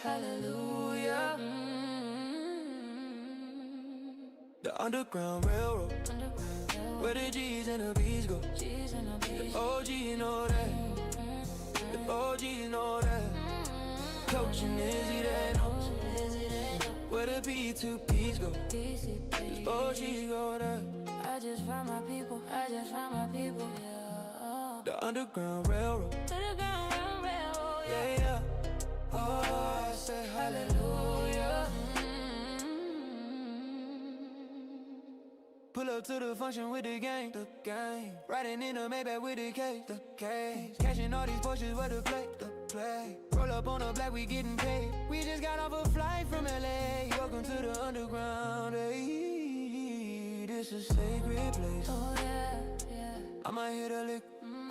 hallelujah. The Underground Railroad, where the G's and the B's go. The OGs know that, the OGs know that. Coaching Izzy, they know where the B2P's go. The OGs go there. I just found my people, I just found my people, yeah. The Underground Railroad, Underground Railroad, yeah, yeah. Oh, I say hallelujah. Pull up to the function with the gang, riding in a Maybach with the case, cashing all these Porsches with the play. Roll up on the block, we getting paid. We just got off a flight from LA. Welcome to the underground, hey. This a sacred place. Oh yeah, yeah. I might hit a lick,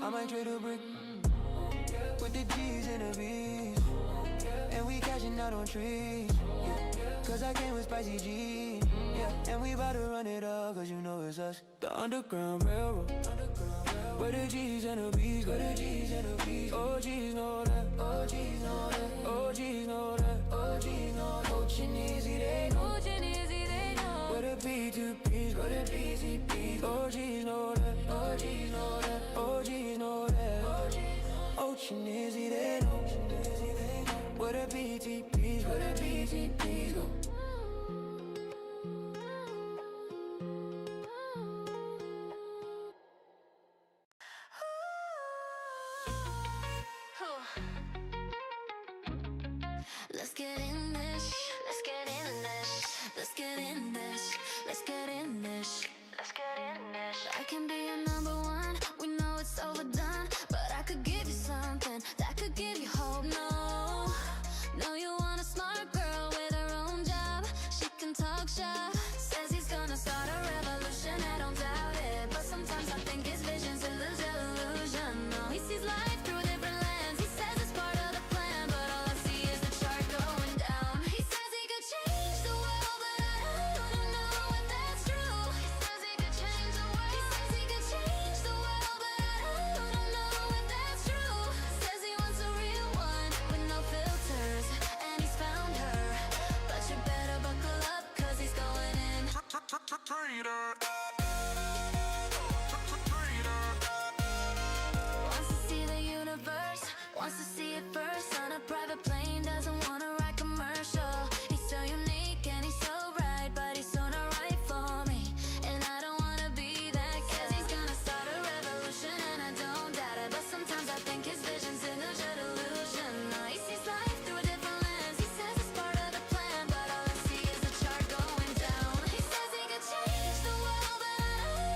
I might trade a brick, with the G's and the B's, and we cashing out on trees, cause I came with spicy G's, and we bout to run it up, cause you know it's us. The Underground Railroad, where the G's and the B's go. OGs know that, OGs know that, OGs know that, OGs know that. Coaching Izzy, they know where the B2P's go. OGs know that, OGs know that, OGs know that. Ocean Izzy, they know where the BTP's go. Let's get in this, let's get in this, let's get in this, let's get in this, let's get in this. I can be your number one, we know it's overdone, but I could give you something that could give you hope. No, no, you want a smart girl with her own job. She can talk shop, says he's gonna start a revolution. I don't doubt it, but sometimes I think his vision's a illusion. No, he sees life through different lens. He says it's part of the plan, but all I see is the chart going down. He says he could change the world, but I don't know if that's true. He says he could change the world. He says he could change the world, but I don't know if that's true. Says he wants a real one with no filters, and he's found her. But you better buckle up, cause he's going in. Wants to see the universe, wants to see it first. On a private plane, doesn't wanna ride commercial. He's so unique and he's so right, but he's so not right for me, and I don't wanna be that kid. He's gonna start a revolution, and I don't doubt it, but sometimes I think his vision's an illusion. No, he sees life through a different lens. He says it's part of the plan, but all I see is the chart going down. He says he could change the world, but I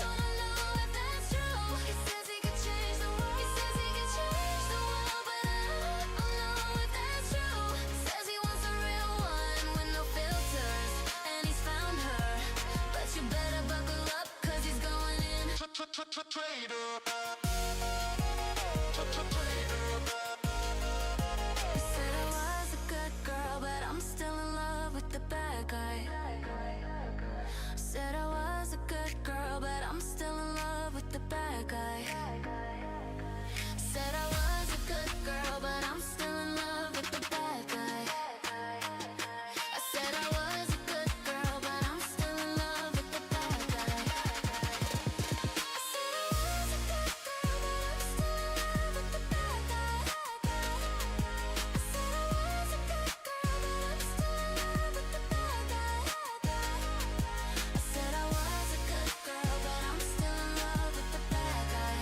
don't know if that's true. He says he could change the world. He says he could change the world, but I don't know if that's true. Says he wants a real one with no filters, and he's found her. But you better buckle up, cause he's going in. He said I was a good girl, but I'm still in love with the bad guy. Said I was a good girl, but I'm still in love with the bad guy. Said I was a good girl, but I'm still in love with the bad guy. I said I was a good girl, but I'm still in love with the bad guy. I said I was a good girl, but I'm still in love with the bad guy. I said I was a good girl, but I'm still in love with the bad guy. I said I was a good girl, but I'm still in love with the bad guy.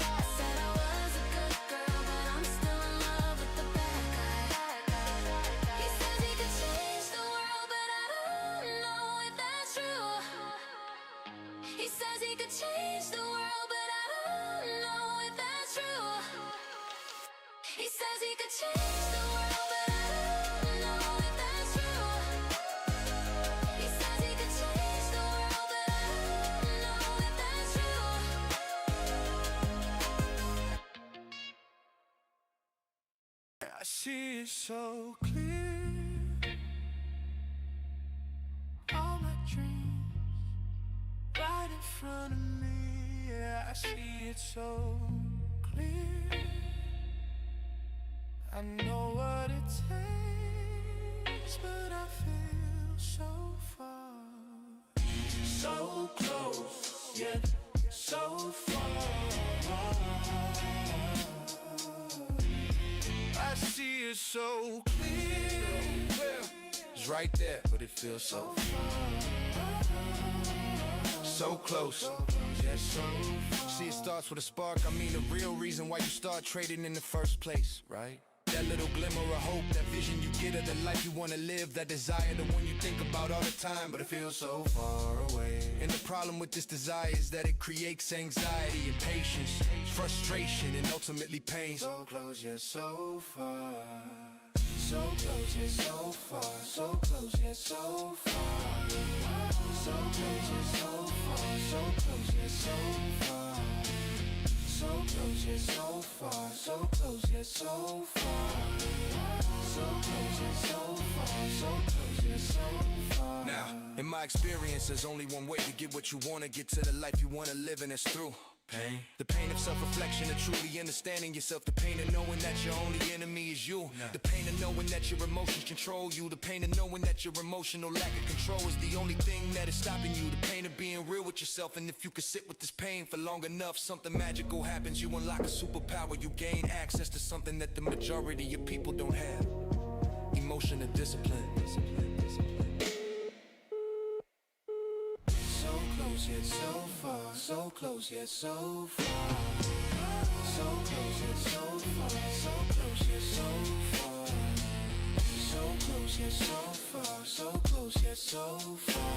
I said I was a good girl, but I'm still in love with the bad guy. He says he could change the world, but I don't know if that's true. He says he could change the world, but I don't know if that's true. He says he could change the world, but I don't know if that's true. He says he could change the world, but I don't know if that's true. I see it so clear, all my dreams right in front of me. Yeah, I see it so clear. I know what it takes, but I feel so far. So close, yet so far. I see it so clear. It's right there, but it feels so far. So close, yeah, so far. See, it starts with a spark. I mean, the real reason why you start trading in the first place, right? That little glimmer of hope, that vision you get of the life you wanna live, that desire, the one you think about all the time, but it feels so far away. And the problem with this desire is that it creates anxiety, impatience, frustration, and ultimately pain. So close, yet so far. So close, yet so far. So close, yet so far. So close, yet so far. So close, yet so far. So close, yet so far. So close, yet so far. So close, yet so far. So close, yet so far. Now, in my experience, there's only one way to get what you wanna, get to the life you wanna live, and it's through pain. The pain of self-reflection, of truly understanding yourself. The pain of knowing that your only enemy is you. The pain of knowing that your emotions control you. The pain of knowing that your emotional lack of control is the only thing that is stopping you. The pain of being real with yourself. And if you can sit with this pain for long enough, something magical happens. You unlock a superpower. You gain access to something that the majority of people don't have. Emotional discipline. So close yet so far, so close yet so far. So close yet so far, so close yet so far. So close yet so far, so close yet so far.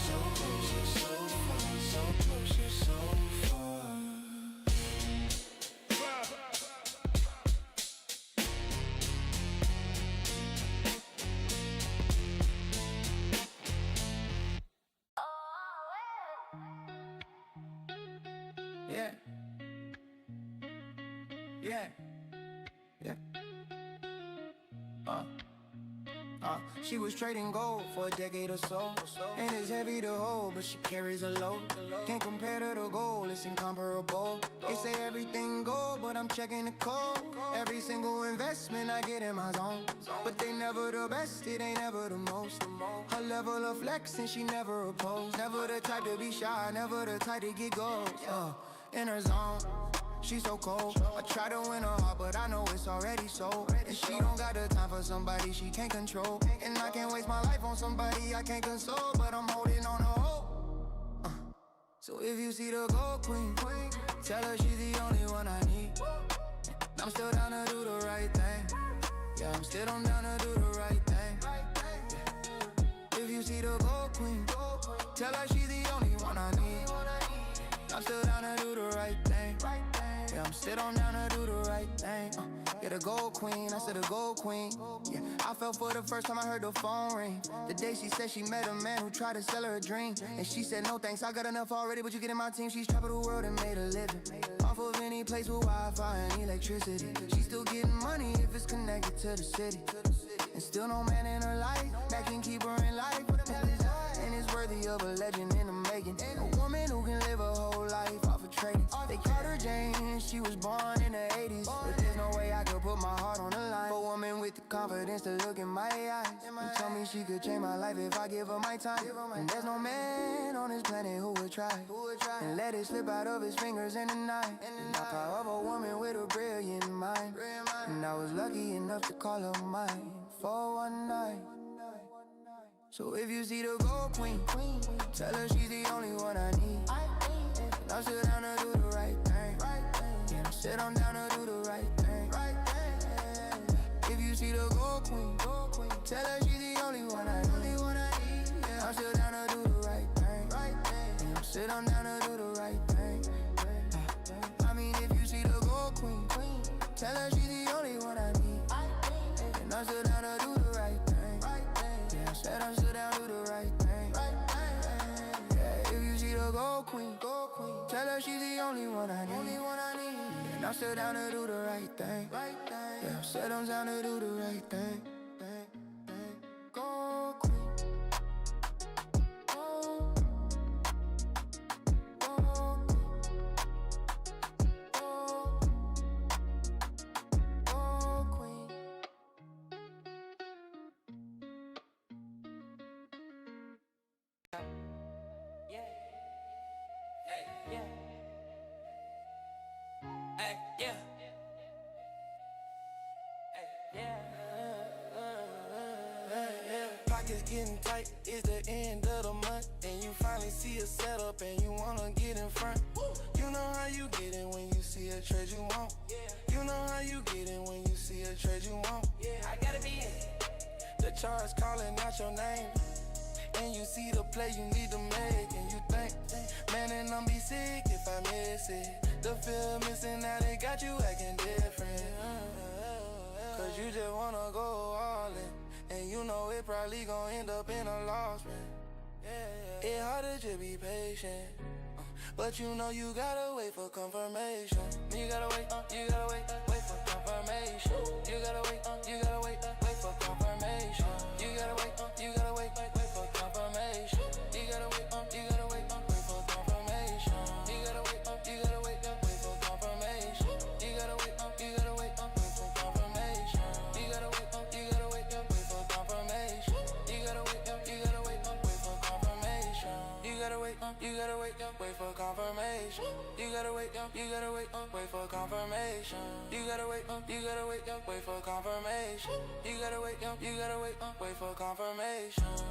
So close yet so far, so close yet so far. Yeah. Yeah. Yeah. She was trading gold for a decade or so. And it's heavy to hold, but she carries a load. Can't compare to the gold, it's incomparable. They say everything gold, but I'm checking the code. Every single investment I get in my zone. But they never the best, it ain't ever the most. Her level of flexing, she never opposed. Never the type to be shy, never the type to get goals. In her zone, she's so cold. I try to win her heart, but I know it's already sold. And she don't got the time for somebody she can't control. And I can't waste my life on somebody I can't console. But I'm holding on to hope. So if you see the gold queen, tell her she's the only one I need. I'm still down to do the right thing. Yeah, I'm still down to do the right thing. If you see the gold queen, tell her she's the only one I need. I'm still down to do the right thing. Yeah, I'm still down to do the right thing. Yeah, the gold queen, I said the gold queen. Yeah, I fell for the first time I heard the phone ring. The day she said she met a man who tried to sell her a dream. And she said, no thanks, I got enough already, but you get in my team. She's traveled the world and made a living off of any place with Wi-Fi and electricity. She's still getting money if it's connected to the city. And still no man in her life that can keep her in life. And it's worthy of a legend in the making. A woman who can live a whole life off of trading. They called her Jane, she was born in the 80s. But there's no way I could put my heart on the line. A woman with the confidence to look in my eyes and tell me she could change my life if I give her my time. And there's no man on this planet who would try and let it slip out of his fingers in the night. And the power of a woman with a brilliant mind. And I was lucky enough to call her mine for one night. So if you see the gold queen, tell her she's the only one I need. And I'm still down to do the right thing. Yeah, I'm still down to do the right thing. If you see the gold queen, tell her she's the only one I need. Yeah, I'm still down to do the right thing. Yeah, I'm still down to do the right thing. I mean, if you see the gold queen, tell her she's the only one I need. And I'm still down to do the right thing. Yeah, I said I'm still down to do the right thing. Yeah, if you see the gold queen, tell her she's the only one I need. And I'm still down to do the right thing. Yeah, I said I'm down to do the right thing. Gold queen. like it's the end of the month and you finally see a setup and you wanna get in front. You know how you get it when you see a trade you want. You know how you get it when you see a trade you want. I gotta be it. The charge calling out your name. And you see the play you need to make. And you think, man, and I'm be sick if I miss it. The feel missing now, they got you acting different. Cause you just wanna go all in. And you know it probably gon' end up in a loss, man. It hard to just be patient. But you know you gotta wait for confirmation. You gotta wait, wait for confirmation. You gotta wait, wait for confirmation. You gotta wait, wait for confirmation. You gotta wait, wait for confirmation. You gotta wait, wait for confirmation. You gotta wait, wait for confirmation. You gotta wait, wait for confirmation. You gotta wait, wait for confirmation. You gotta wait, wait for confirmation. You gotta wait, wait for confirmation. You gotta wait, wait for confirmation. You gotta wait, wait for confirmation.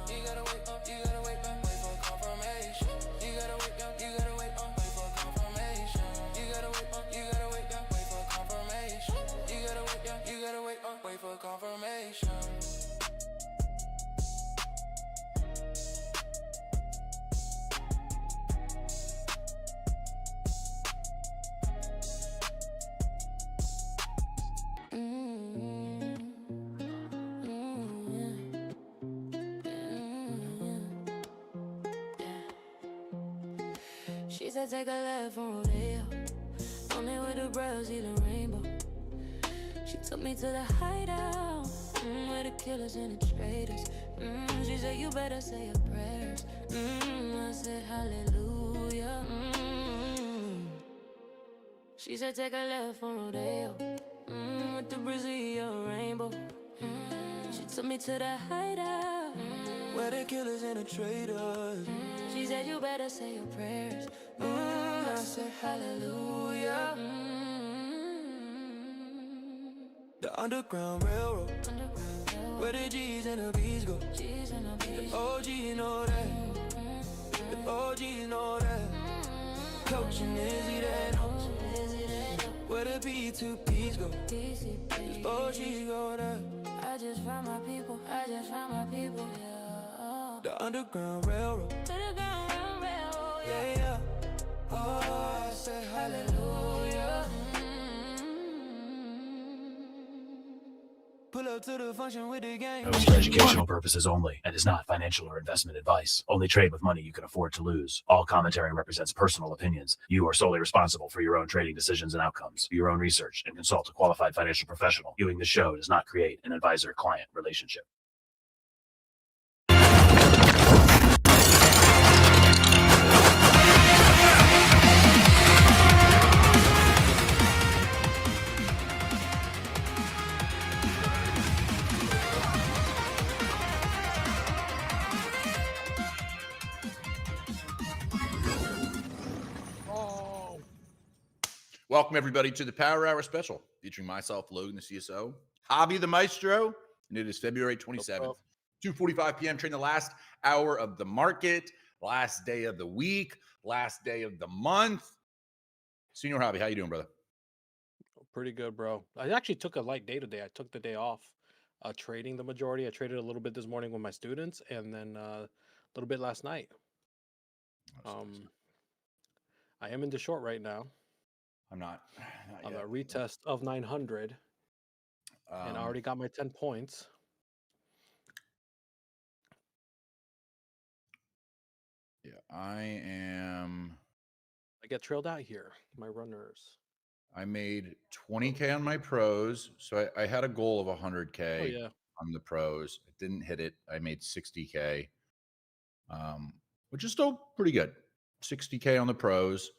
You gotta wait, wait for confirmation. You gotta wait, wait for confirmation. You gotta wait, wait for confirmation. You gotta wait, wait for confirmation. She said take a left from Rodeo, only with the bros, see the rainbow. She took me to the hideout, where the killers and the traitors. She said you better say your prayers. I said hallelujah. She said take a left from Rodeo, with the Brazilian rainbow. She took me to the hideout, Where the killers and the traitors. she said you better say your prayers. I said hallelujah. The Underground Railroad. Where the G's and the B's go. G's and the B's. OGs know that. The OGs know that. Coach and Izzy that. Where the P2Ps go. OGs go there. I just found my people, I just found my people, yeah. The Underground Railroad. To the ground, railroad, Yeah, yeah. Oh, I say hallelujah. Pull up to the function with the gang. For educational purposes only and is not financial or investment advice. Only trade with money you can afford to lose. All commentary represents personal opinions. You are solely responsible for your own trading decisions and outcomes. Do your own research and consult a qualified financial professional. Viewing the show does not create an advisor-client relationship. Welcome, everybody, to the Power Hour special featuring myself, Logan, the CSO, Javi, the Maestro, and it is February 27th, 2:45 p.m. Trading the last hour of the market, last day of the week, last day of the month. Senior Javi, how you doing, brother? Pretty good, bro. I actually took a light day today. I took the day off trading the majority. I traded a little bit this morning with my students and then a little bit last night. I am in the short right now. I'm not On yet. a retest of 900, and I already got my 10 points. Yeah, I get trailed out here. My runners. I made 20K on my pros, so I had a goal of 100K. Oh yeah. On the pros. I didn't hit it. I made 60K, which is still pretty good. 60K on the pros,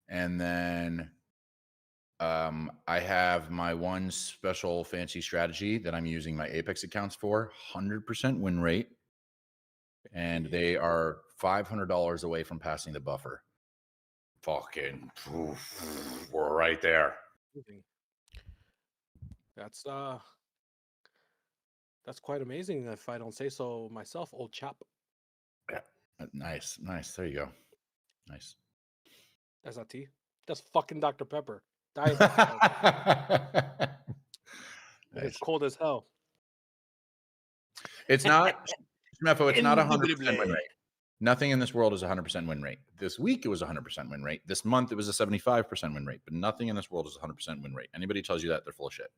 and then I have my one special fancy strategy that I'm using my Apex accounts for, 100% win rate, and they are $500 away from passing the buffer. Fucking, we're right there. That's quite amazing if I don't say so myself, old chap. Nice. There you go. Nice. That's not tea. That's fucking Dr. Pepper. Diet Dr. Pepper. And it's Nice. cold as hell. It's not, Mefo, it's not 100% win Indubitably. rate. Nothing in this world is 100% win rate. This week it was 100% win rate. This month it was a 75% win rate, but nothing in this world is 100% win rate. Anybody tells you that, they're full of shit.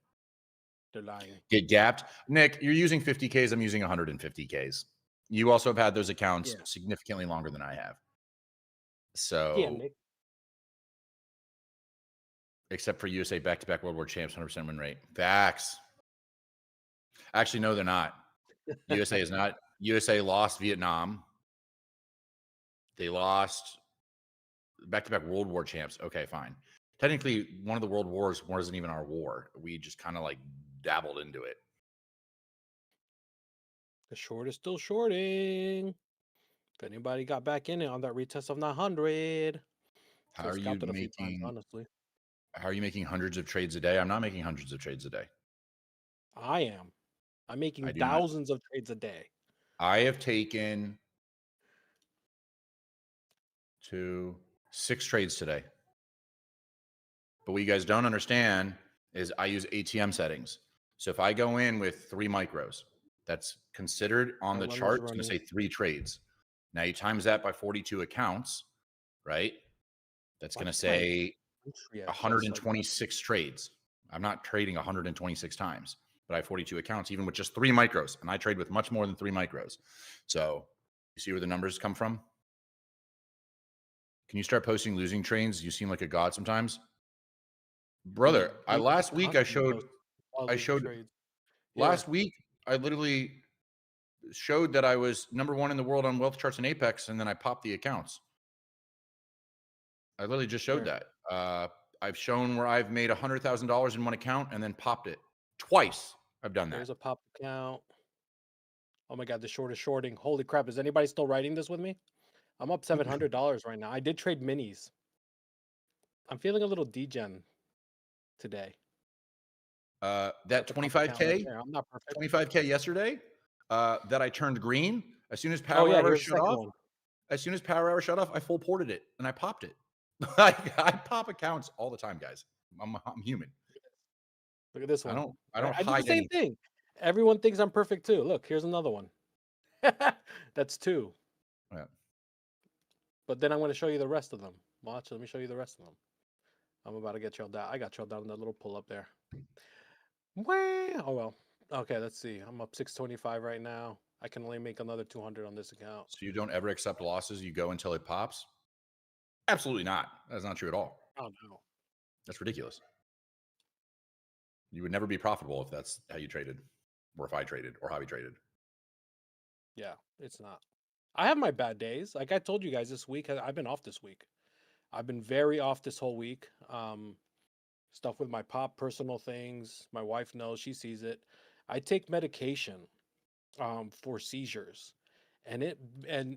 They're lying. Get gapped. Nick, you're using 50Ks. I'm using 150Ks. You also have had those accounts Yeah. significantly longer than I have. Yeah, So, Nick. except for USA back-to-back World War champs, 100% win rate. Facts. Actually, no, they're not. USA is not. USA lost Vietnam. They lost back-to-back World War champs. Okay, fine. Technically, one of the world wars wasn't even our war. We just kind of like dabbled into it. The short is still shorting. If anybody got back in it on that retest of 900, How still are you scalped it a few times, making? honestly. How are you making hundreds of trades a day? I'm not making hundreds of trades a day. I am. I'm making I do not. thousands of trades a day. I have taken 6 trades today. But what you guys don't understand is I use ATM settings. So if I go in with 3 micros, that's considered on the Lemma's chart. It's going to running. say 3 trades. Now you times that by 42 accounts, right? That's going to say Yeah, 126 trades. I'm not trading 126 times, but I have 42 accounts, even with just 3 micros. And I trade with much more than 3 micros. So you see where the numbers come from? Can you start posting losing trades? You seem like a god sometimes. Brother, last week I showed trades. last week I literally showed that I was number 1 in the world on wealth charts and Apex, and then I popped the accounts. I literally just showed that. I've shown where I've made $100,000 in one account and then popped it twice. I've done that. There's a pop account. Oh my god, the short is shorting. Holy crap! Is anybody still writing this with me? I'm up $700 right now. I did trade minis. I'm feeling a little degen today. That That's a pop account 25K, right there. I'm not perfect. 25K yesterday, that I turned green as soon as Oh power yeah, hour here's the shut second off. one. As soon as power hour shut off, I full ported it and I popped it. I pop accounts all the time, guys. I'm human. Look at this one. I don't I do the hide same anything. thing. Everyone thinks I'm perfect too. Look, here's another one. That's 2. Yeah. But then I'm going to show you the rest of them. Watch, let me show you the rest of them. I'm about to get trailed down. I got trailed down in that little pull up there. Oh well. Okay, let's see. I'm up 625 right now. I can only make another 200 on this account. So you don't ever accept losses. You go until it pops. Absolutely not. That's not true at all. Oh no. That's ridiculous. You would never be profitable if that's how you traded, or if I traded, or how we traded. Yeah, it's not. I have my bad days. Like I told you guys this week, I've been off this week. I've been very off this whole week. Stuff with my pop, personal things. My wife knows, she sees it. I take medication for seizures. And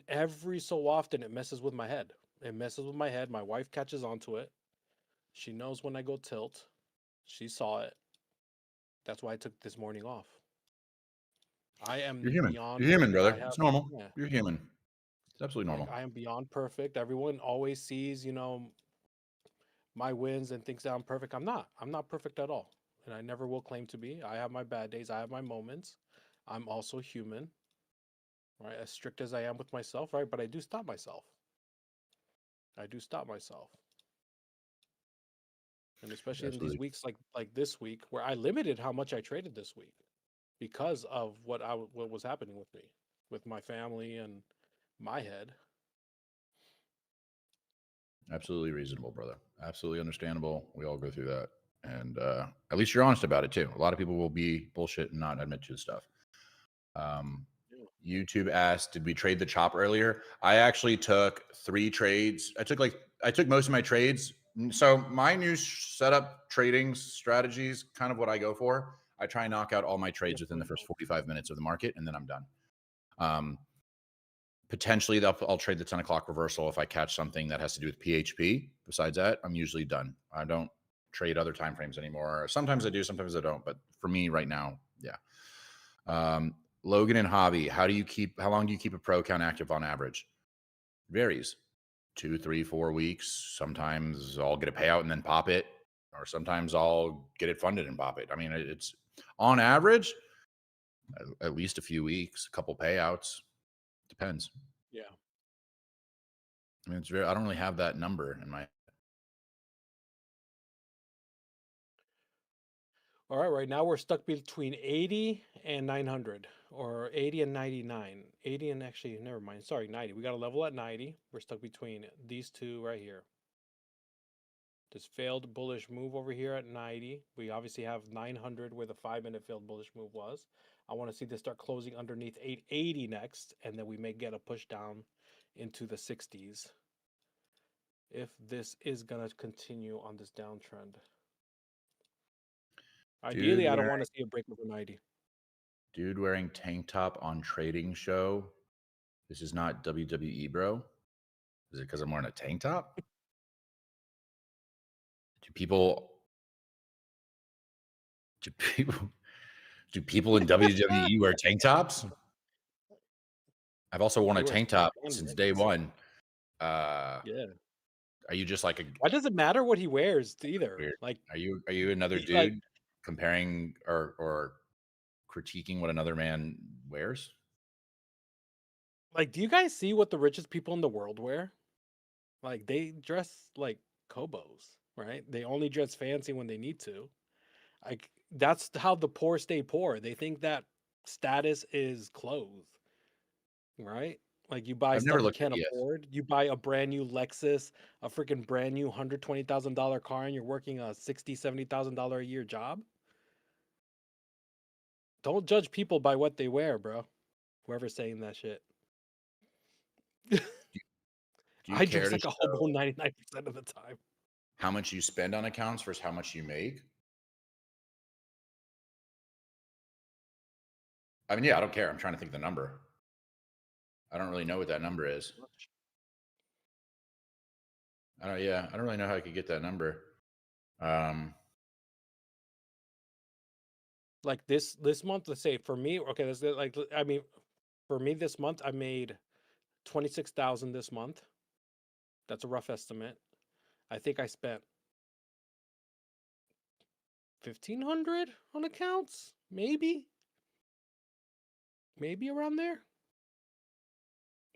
every so often it messes with my head. It messes with my head. My wife catches onto it. She knows when I go tilt. She saw it. That's why I took this morning off. I am You're human. beyond You're human, perfect. brother. It's normal. Yeah. You're human. It's absolutely normal. Like, I am beyond perfect. Everyone always sees, my wins and thinks that I'm perfect. I'm not. I'm not perfect at all. And I never will claim to be. I have my bad days. I have my moments. I'm also human, right? As strict as I am with myself, right? But I do stop myself. I do stop myself. And especially in these weeks like this week where I limited how much I traded this week because of what was happening with me, with my family and my head. Absolutely reasonable, brother. Absolutely understandable. We all go through that. And at least you're honest about it too. A lot of people will be bullshit and not admit to stuff. YouTube asked, did we trade the chop earlier? I actually took 3 trades. I took most of my trades. So my new setup trading strategies, kind of what I go for. I try and knock out all my trades within the first 45 minutes of the market, and then I'm done. Potentially, I'll trade the 10 o'clock reversal if I catch something that has to do with PHP. Besides that, I'm usually done. I don't trade other time frames anymore. Sometimes I do, sometimes I don't. But for me right now, yeah. Logan and Hobby, how long do you keep a pro account active on average? varies. 2, 3, 4 weeks. Sometimes I'll get a payout and then pop it, or sometimes I'll get it funded and pop it. I mean, it's on average at least a few weeks, a couple payouts. Depends. Yeah. I mean, I don't really have that number in my. All right, right now we're stuck between 80 and 900, or 80 and 99. 80 and actually, never mind. Sorry, 90. We got a level at 90. We're stuck between these two right here. This failed bullish move over here at 90. We obviously have 900 where the 5-minute failed bullish move was. I want to see this start closing underneath 880 next, and then we may get a push down into the 60s if this is going to continue on this downtrend. Ideally, I don't want to see a break over 90. Dude wearing tank top on trading show. This is not WWE, bro. Is it because I'm wearing a tank top? Do people in WWE wear tank tops? I've also worn a He wears tank top spandex. since day one. Yeah. Are you just like a Why does it matter what he wears either? weird? Like, Are you another dude like, comparing or critiquing what another man wears? do you guys see what the richest people in the world wear? Like, they dress like Kobos, right? They only dress fancy when they need to. Like, that's how the poor stay poor. They think that status is clothes, right? Like, you buy I've never stuff you looked at can't ES. afford. You buy a brand new Lexus, a freaking brand new $120,000 car, and you're working a $60,000, $70,000 a year job. Don't judge people by what they wear, bro. Whoever's saying that shit. Do you I care dress to like a show hobo 99% of the time. how much you spend on accounts versus how much you make? I mean, yeah, I don't care. I'm trying to think of the number. I don't really know what that number is. I don't really know how I could get that number. Like this month, let's say for me, okay, I mean, for me this month, I made 26,000 this month. That's a rough estimate. I think I spent 1,500 on accounts, maybe around there.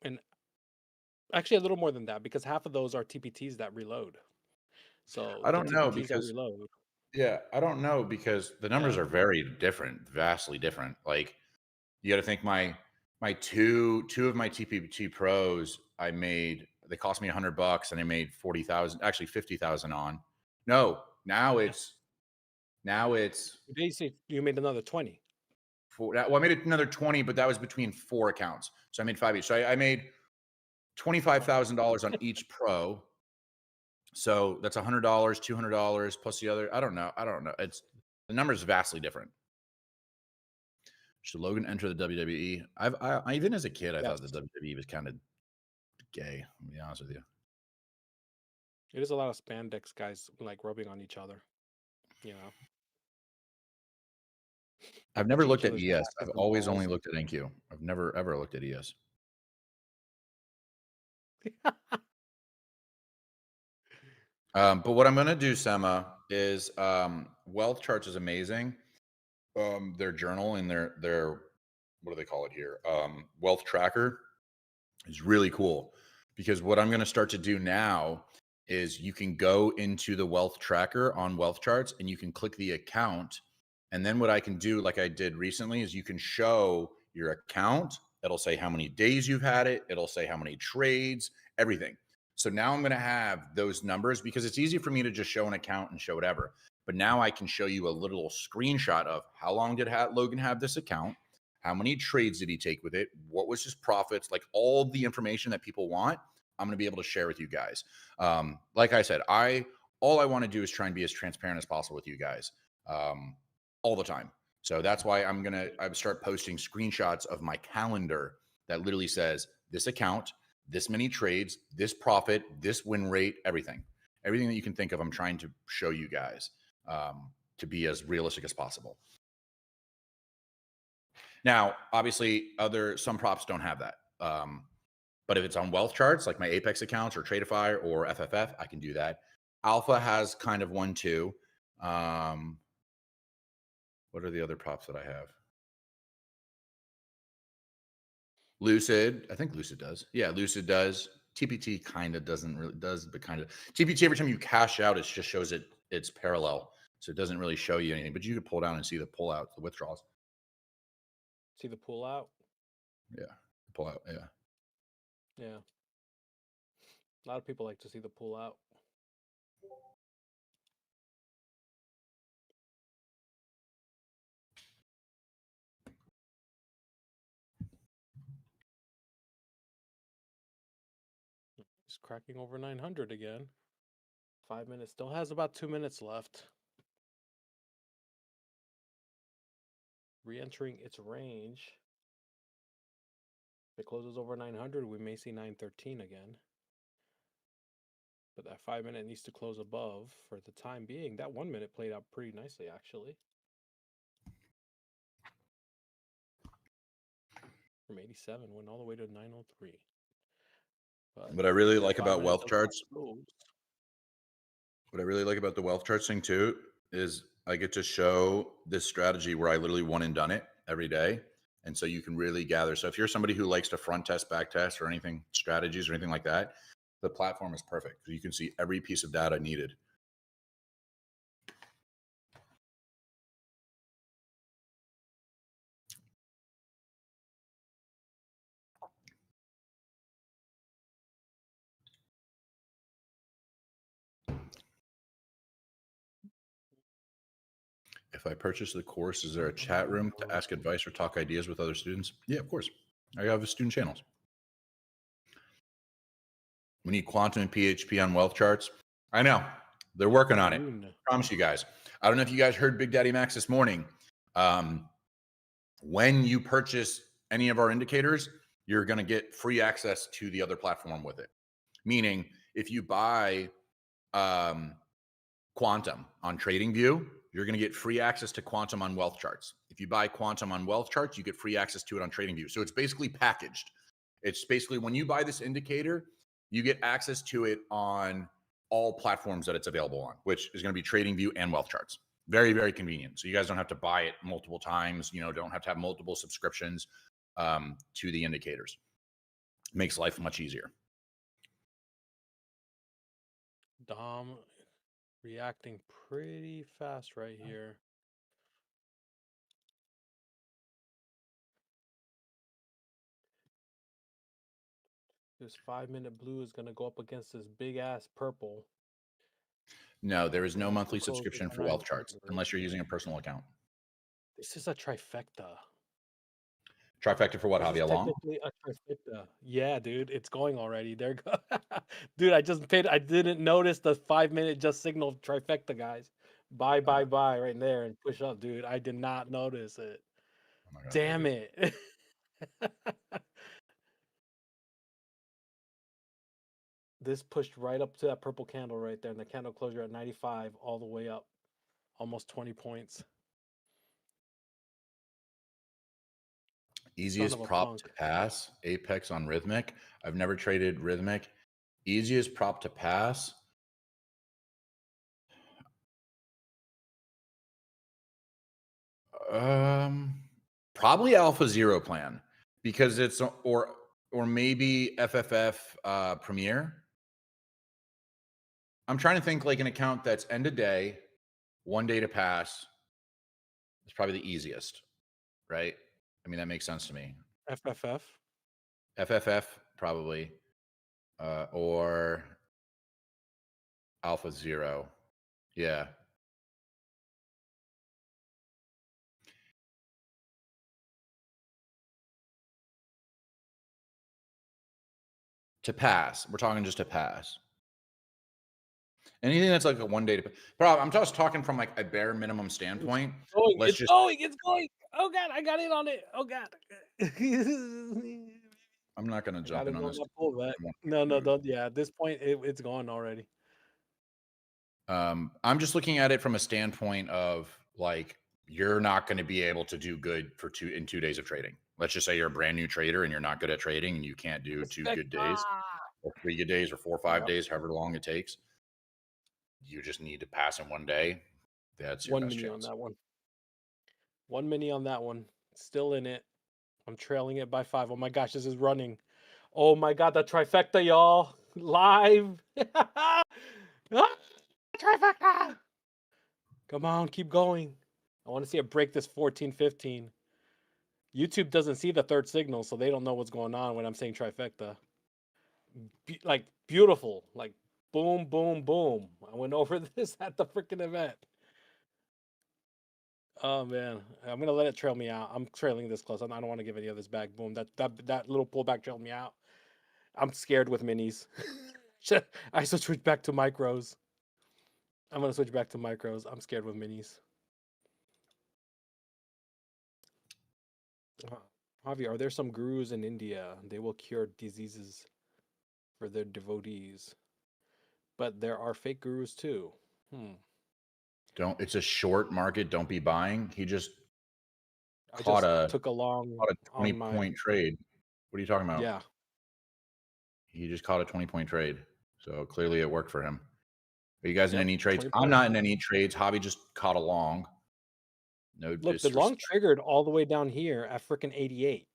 And actually a little more than that, because half of those are TPTs that reload. So I the don't know TPTs that because reload. yeah, I don't know because the numbers Yeah. are very different, vastly different. Like you got to think my two of my TPT pros I made, they cost me $100 and I made 40,000, actually 50,000 on. No, now it's Basically, you made another 20. well, I made another 20, but that was between 4 accounts. So I made 5 each. So I made $25,000 on each pro. So that's $100, $200 plus the other. I don't know. It's the number is vastly different. Should Logan enter the WWE? I even as a kid, I thought the WWE was kind of gay. To be honest with you, It is a lot of spandex guys like rubbing on each other. You know, I've never touching looked each at other's ES. I've backs and always only balls. looked at NQ. I've never ever looked at ES. But what I'm going to do, Sema, is Wealth Charts is amazing. Their journal and their what do they call it here? Wealth Tracker is really cool because what I'm going to start to do now is you can go into the Wealth Tracker on Wealth Charts and you can click the account. And then what I can do, like I did recently, is you can show your account. It'll say how many days you've had it. It'll say how many trades, everything. So now I'm going to have those numbers because it's easy for me to just show an account and show whatever. But now I can show you a little screenshot of how long did Logan have this account? How many trades did he take with it? What was his profits? Like all the information that people want, I'm going to be able to share with you guys. Like I said, all I want to do is try and be as transparent as possible with you guys all the time. So that's why I start posting screenshots of my calendar that literally says this account, this many trades, this profit, this win rate, everything that you can think of. I'm trying to show you guys to be as realistic as possible. Now, obviously, some props don't have that. But if it's on wealth charts, like my Apex accounts or Tradeify or FFF, I can do that. Alpha has kind of one too. What are the other props that I have? Lucid, I think Lucid does. Yeah, Lucid does. TPT kind of doesn't really does, but kind of. TPT, every time you cash out, it just shows it's parallel. So it doesn't really show you anything, but you can pull down and see the pullouts, the withdrawals. See the pull out? Yeah, pull out. Yeah. Yeah. A lot of people like to see the pull out. It's cracking over 900 again. 5 minutes. Still has about 2 minutes left. Re-entering its range. If it closes over 900, we may see 913 again. But that 5 minute needs to close above for the time being. That 1 minute played out pretty nicely, actually. From 87 went all the way to 903. But What I really if like 5 about minutes wealth does not charts, close, what I really like about the wealth charts thing too, is I get to show this strategy where I literally one and done it every day. And so you can really gather. So if you're somebody who likes to front test, back test, or anything, strategies or anything like that, the platform is perfect. You can see every piece of data needed. If I purchase the course, is there a chat room to ask advice or talk ideas with other students? Yeah, of course. I have student channels. We need quantum and PHP on wealth charts. I know they're working on it. I promise you guys. I don't know if you guys heard Big Daddy Max this morning. When you purchase any of our indicators, you're going to get free access to the other platform with it. Meaning, if you buy Quantum on TradingView, you're going to get free access to Quantum on wealth charts. If you buy Quantum on wealth charts, you get free access to it on TradingView. So it's basically packaged. It's basically when you buy this indicator, you get access to it on all platforms that it's available on, which is going to be TradingView and wealth charts. Very, very convenient. So you guys don't have to buy it multiple times, don't have to have multiple subscriptions to the indicators. Makes life much easier. Dom reacting pretty fast right here. This 5 minute blue is going to go up against this big ass purple. No, there is no monthly subscription for wealth charts unless you're using a personal account. This is a trifecta. Trifecta for what, Javier Long? Technically a trifecta. Yeah, dude, it's going already. There go. Dude, I didn't notice the 5 minute just signal trifecta, guys. Buy right there and push up, dude. I did not notice it. Oh my God, Damn it. This pushed right up to that purple candle right there, and the candle closure at 95 all the way up, almost 20 points. Easiest prop to pass, Apex on Rhythmic. I've never traded Rhythmic. Easiest prop to pass. Probably Alpha Zero Plan, because it's or maybe FFF Premier. I'm trying to think like an account that's end of day, 1 day to pass. It's probably the easiest, right? I mean, that makes sense to me. FFF probably, or Alpha Zero. Yeah. To pass. We're talking just to pass. Anything that's like a 1 day to bro, I'm just talking from like a bare minimum standpoint. It's going. Oh God, I got in on it. Oh God. I'm not gonna jump in on this. No, don't. Yeah, at this point, it's gone already. I'm just looking at it from a standpoint of like you're not going to be able to do good for 2 days of trading. Let's just say you're a brand new trader and you're not good at trading and you can't do 2 good days or 3 good days or 4 or 5 days, however long it takes. You just need to pass in one day. That's your 1 best mini on chance. that one. 1 mini on that one. Still in it. I'm trailing it by 5. Oh my gosh, this is running. Oh my god, the trifecta, y'all. Live. Ah, trifecta. Come on, keep going. I want to see it break this 14-15. YouTube doesn't see the third signal, so they don't know what's going on when I'm saying trifecta. Like beautiful. Like boom, boom, boom. I went over this at the freaking event. Oh man, I'm gonna let it trail me out. I'm trailing this close. I don't want to give any of this back. Boom. That little pullback trailed me out. I'm scared with minis. I should switch back to micros. I'm gonna switch back to micros. I'm scared with minis. Javi, are there some gurus in India? They will cure diseases for their devotees. But there are fake gurus too. It's a short market. Don't be buying. He just I caught just a took a long 20 on my point trade. What are you talking about? yeah. He just caught a 20-point trade. So clearly it worked for him. Are you guys in Yep, any trades? 20 I'm points. not in any trades. Hobby just caught along. No Look, the long disrespect. triggered all the way down here at freaking 88.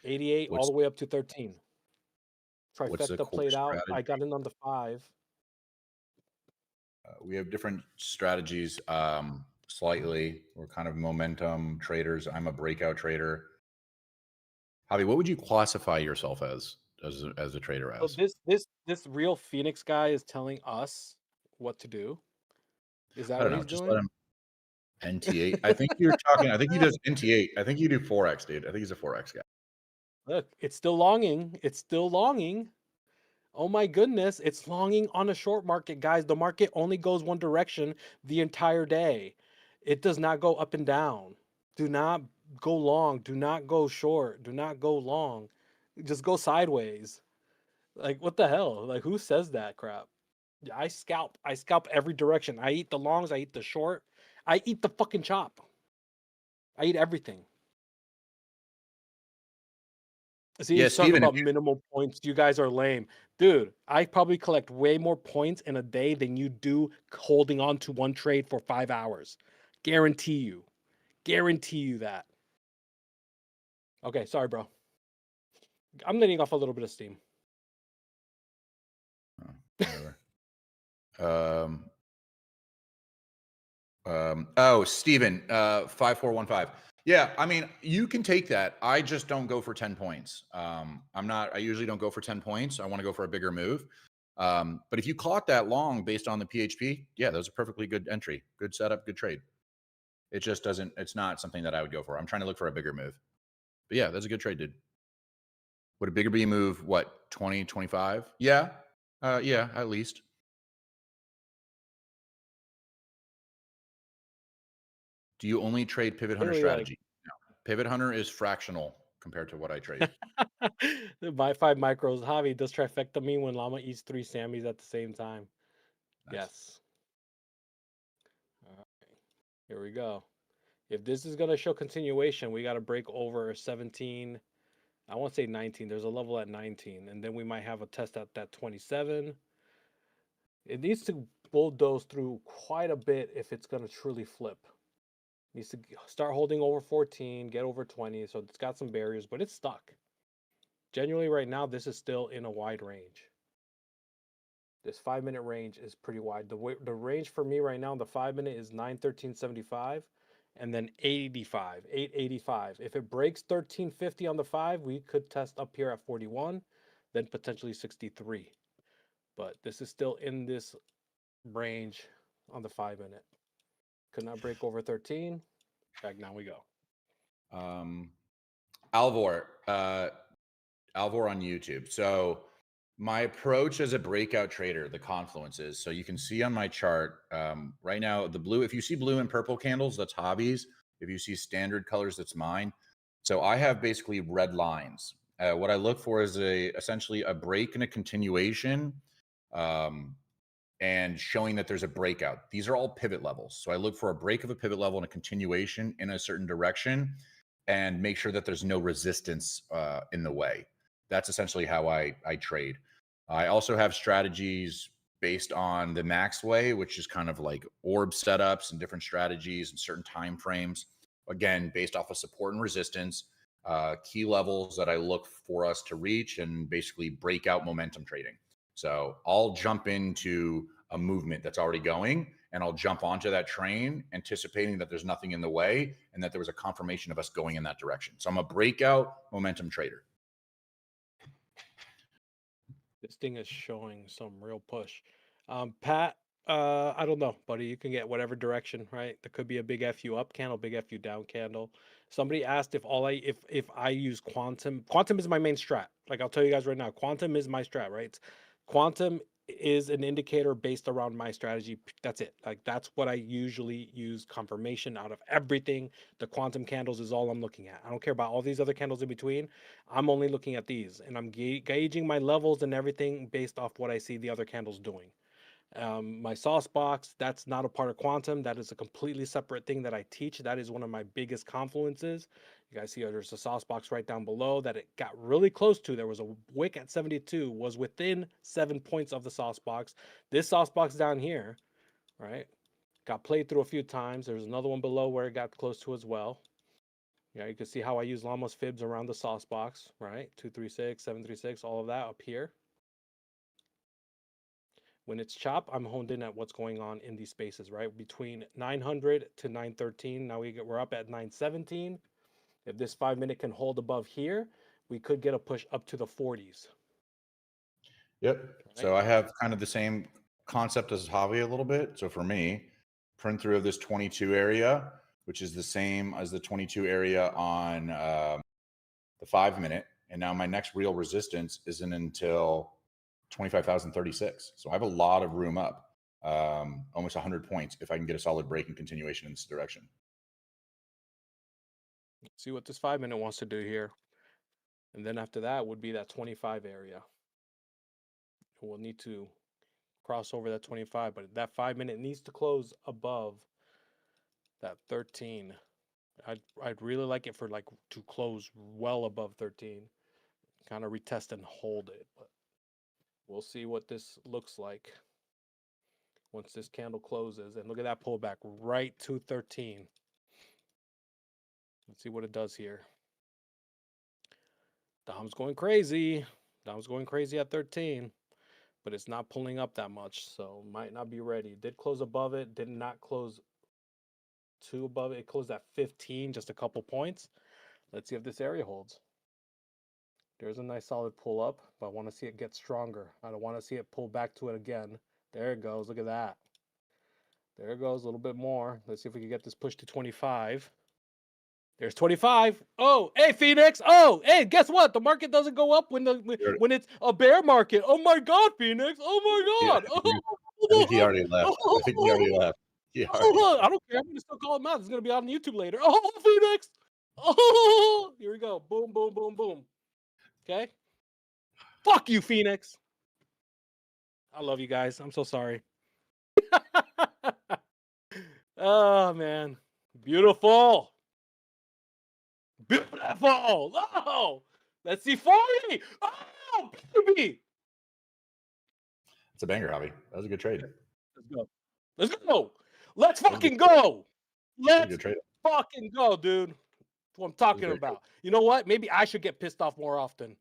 88 all the way up to 13. What's the Trifecta core played out. strategy? I got in on the 5. We have different strategies. Slightly, we're kind of momentum traders. I'm a breakout trader. Javi, what would you classify yourself as a trader So as? this real Phoenix guy is telling us what to do. Is I that don't what know. he's Just doing? let him NT8. I think you're talking. I think he does NT8. I think you do Forex, dude. I think he's a Forex guy. Look, it's still longing. It's still longing. Oh my goodness, it's longing on a short market, guys. The market only goes one direction the entire day. It does not go up and down. Do not go long. Do not go short. Do not go long. Just go sideways. Like what the hell? Like who says that crap? I scalp. I scalp every direction. I eat the longs, I eat the short. I eat the fucking chop. I eat everything. See, Yeah, he's talking Steven, about minimal points. You guys are lame. Dude, I probably collect way more points in a day than you do holding on to one trade for 5 hours. Guarantee you. Guarantee you that. Okay, sorry, bro. I'm letting off a little bit of steam. whatever. Steven, 5415. Yeah, I mean, you can take that. I just don't go for 10 points. I usually don't go for 10 points. I want to go for a bigger move. But if you caught that long based on the PHP, yeah, that was a perfectly good entry, good setup, good trade. It just doesn't, it's not something that I would go for. I'm trying to look for a bigger move. But yeah, that's a good trade, dude. Would a bigger B move, what, 20, 25? Yeah. Yeah, at least. Do you only trade Pivot Hunter Literally, like, strategy? No. Pivot Hunter is fractional compared to what I trade. my 5 micros. Javi, does trifecta mean when Llama eats 3 Sammys at the same time? Nice. Yes. All right. Here we go. If this is going to show continuation, we got to break over 17. I won't say 19. There's a level at 19. And then we might have a test at that 27. It needs to bulldoze through quite a bit if it's going to truly flip. It needs to start holding over 14, get over 20. So it's got some barriers, but it's stuck. Genuinely, right now, this is still in a wide range. This 5-minute range is pretty wide. The range for me right now, the 5-minute is 913.75 and then 885. If it breaks 1350 on the 5, we could test up here at 41, then potentially 63. But this is still in this range on the 5-minute. Could not break over 13. Back now we go. Alvor on YouTube. So my approach as a breakout trader, the confluences. So you can see on my chart right now, the blue, if you see blue and purple candles, that's Hobbies. If you see standard colors, that's mine. So I have basically red lines. What I look for is essentially a break and a continuation and showing that there's a breakout. These are all pivot levels. So I look for a break of a pivot level and a continuation in a certain direction and make sure that there's no resistance in the way. That's essentially how I trade. I also have strategies based on the max way, which is kind of like orb setups and different strategies and certain time frames. Again, based off of support and resistance, key levels that I look for us to reach, and basically breakout momentum trading. So I'll jump into a movement that's already going, and I'll jump onto that train, anticipating that there's nothing in the way and that there was a confirmation of us going in that direction. So I'm a breakout momentum trader. This thing is showing some real push. Pat, I don't know, buddy. You can get whatever direction, right? There could be a big FU up candle, big FU down candle. Somebody asked if I use quantum. Quantum is my main strat. Like I'll tell you guys right now, quantum is my strat, right? Quantum is an indicator based around my strategy. That's it. Like that's what I usually use confirmation out of everything. The quantum candles is all I'm looking at. I don't care about all these other candles in between. I'm only looking at these, and I'm gauging my levels and everything based off what I see the other candles doing. My sauce box, that's not a part of quantum. That is a completely separate thing that I teach. That is one of my biggest confluences. You guys see there's a sauce box right down below that it got really close to. There was a wick at 72, was within 7 points of the sauce box. This sauce box down here, right, got played through a few times. There's another one below where it got close to as well. Yeah, you can see how I use Lama's fibs around the sauce box, right? 236, 736, all of that up here. When it's chop, I'm honed in at what's going on in these spaces, right? Between 900 to 913. Now we're up at 917. If this 5 minute can hold above here, we could get a push up to the 40s. Yep. Right? So I have kind of the same concept as Javi a little bit. So for me, print through of this 22 area, which is the same as the 22 area on the 5 minute. And now my next real resistance isn't until 25,036. So I have a lot of room up, almost 100 points if I can get a solid break and continuation in this direction. Let's see what this 5 minute wants to do here. And then after that would be that 25 area. We'll need to cross over that 25, but that 5 minute needs to close above that 13. I'd really like it for like to close well above 13, kind of retest and hold it, but we'll see what this looks like once this candle closes. And look at that pullback right to 13. Let's see what it does here. Dom's going crazy. Dom's going crazy at 13, but it's not pulling up that much, so might not be ready. Did close above it, did not close too above it. It closed at 15, just a couple points. Let's see if this area holds. There's a nice solid pull up, but I want to see it get stronger. I don't want to see it pull back to it again. There it goes. Look at that. There it goes. A little bit more. Let's see if we can get this push to 25. There's 25. Oh, hey, Phoenix. Oh, hey, guess what? The market doesn't go up when when it's a bear market. Oh my God, Phoenix. Oh my God. I think he already left. I think he already left. I don't care. I'm gonna still call him out. It's gonna be on YouTube later. Oh, Phoenix. Oh, here we go. Boom, boom, boom, boom. Okay. Fuck you, Phoenix. I love you guys. I'm so sorry. Oh man, beautiful. Beautiful. Oh, let's see 40. Oh, baby. It's a banger, Javi. That was a good trade. Let's go. Let's go. Let's fucking go. Let's Good trade. fucking go, dude. That's what I'm talking Good. about. You know what? Maybe I should get pissed off more often.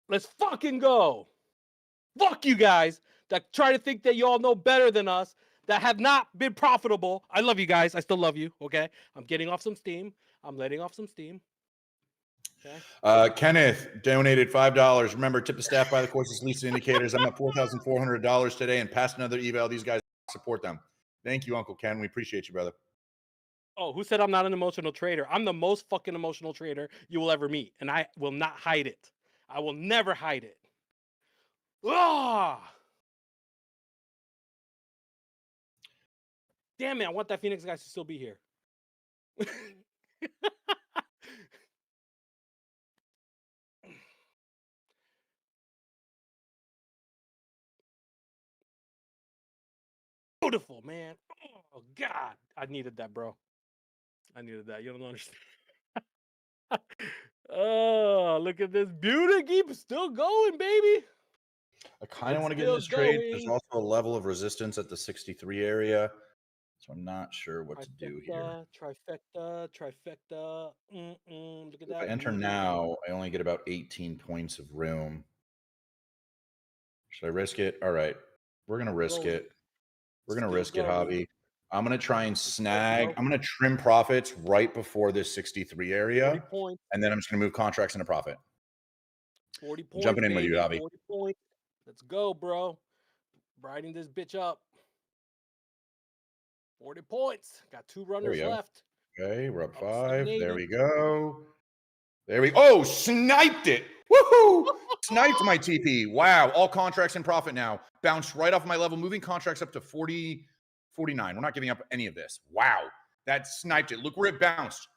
Let's fucking go. Fuck you guys that try to think that you all know better than us, that have not been profitable. I love you guys. I still love you. Okay. I'm getting off some steam. I'm letting off some steam. Okay. Kenneth donated $5. Remember, tip the staff by the course's least indicators. I'm at $4,400 today and passed another eval. These guys support them. Thank you, Uncle Ken. We appreciate you, brother. Oh, who said I'm not an emotional trader? I'm the most fucking emotional trader you will ever meet, and I will not hide it. I will never hide it. Ah! Damn it, I want that Phoenix guy to still be here. beautiful, man. Oh God, I needed that, bro. I needed that. You don't understand. Oh, look at this beauty. Keep still going, baby. I kind of It's want to get in still this trade. There's going. also a level of resistance at the 63 area. So I'm not sure what to do here. Trifecta. Look at If I that enter beauty. now, I only get about 18 points of room. Should I risk it? All right. We're going to risk Going. it. We're going to Still risk it, going. Hobby. I'm going to try and Let's go, snag. bro. I'm going to trim profits right before this 63 40 area. points. And then I'm just going to move contracts into profit. 40 I'm jumping points, in with you, baby. Hobby. 40 points. Let's go, bro. Riding this bitch up. 40 points. Got 2 There we runners go. left. Okay, we're up Up 5. There 780. we go. There we Oh, sniped it. Woohoo! Sniped my TP. Wow. All contracts in profit now. Bounced right off my level, moving contracts up to 40, 49. We're not giving up any of this. Wow. That sniped it. Look where it bounced.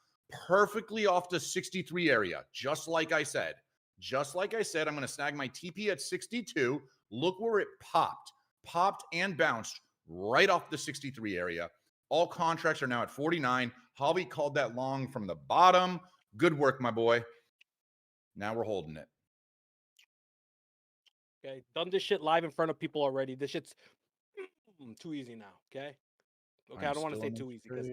Perfectly off the 63 area. Just like I said. Just like I said, I'm going to snag my TP at 62. Look where it popped. Popped and bounced right off the 63 area. All contracts are now at 49. Hobby called that long from the bottom. Good work, my boy. Now we're holding it. Okay. Done this shit live in front of people already. This shit's too easy now. Okay. Okay. I don't want to say too easy because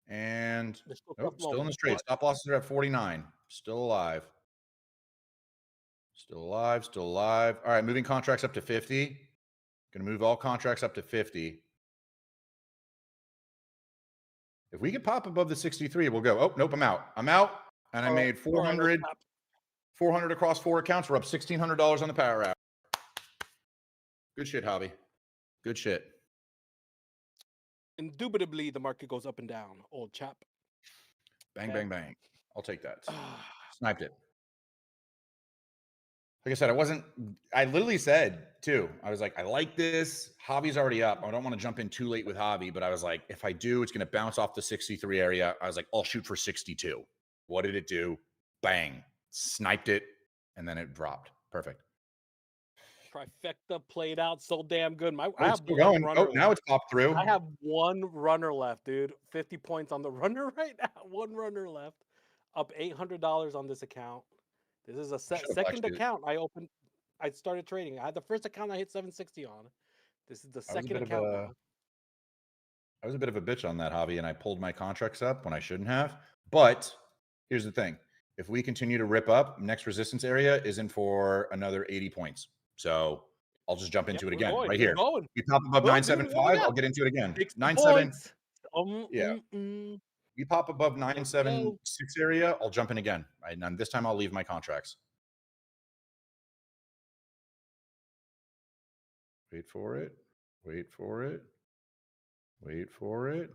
And there's still nope, tough still in the moments. straight. But Stop losses are at 49. Still alive. Still alive. Still alive. All right, moving contracts up to 50. Gonna move all contracts up to 50. If we could pop above the 63, we'll go. Oh, nope, I'm out. I'm out. And I all right, made all right, 400, let's tap. 400 across 4 accounts. We're up $1,600 on the power hour. Good shit, Hobby. Good shit. Indubitably, the market goes up and down, old chap. Bang, Okay. bang, bang. I'll take that. Sniped it. Like I said, I literally said too, I was like, I like this. Hobby's already up. I don't want to jump in too late with Hobby, but I was like, if I do, it's going to bounce off the 63 area. I was like, I'll shoot for 62. What did it do? Bang. Sniped it. And then it dropped. Perfect. Trifecta played out so damn good. I Oh, have it's still one going. runner Oh, left. now it's popped through. I have one runner left, dude. 50 points on the runner right now. One runner left. Up $800 on this account. This is a Should've second actually- account I opened. I started trading. I had the first account I hit 760 on. This is the I was a second bit of account a- now. I was a bit of a bitch on that, Hobby, and I pulled my contracts up when I shouldn't have. But here's the thing. If we continue to rip up, next resistance area isn't for another 80 points. So I'll just jump into it We're again going, right we're here. going. We pop above Boom, dude, 975, yeah. I'll get into it again. 60 97. points. Yeah. We pop above 976 area, I'll jump in again. Right? And this time I'll leave my contracts. Wait for it. Wait for it. Wait for it.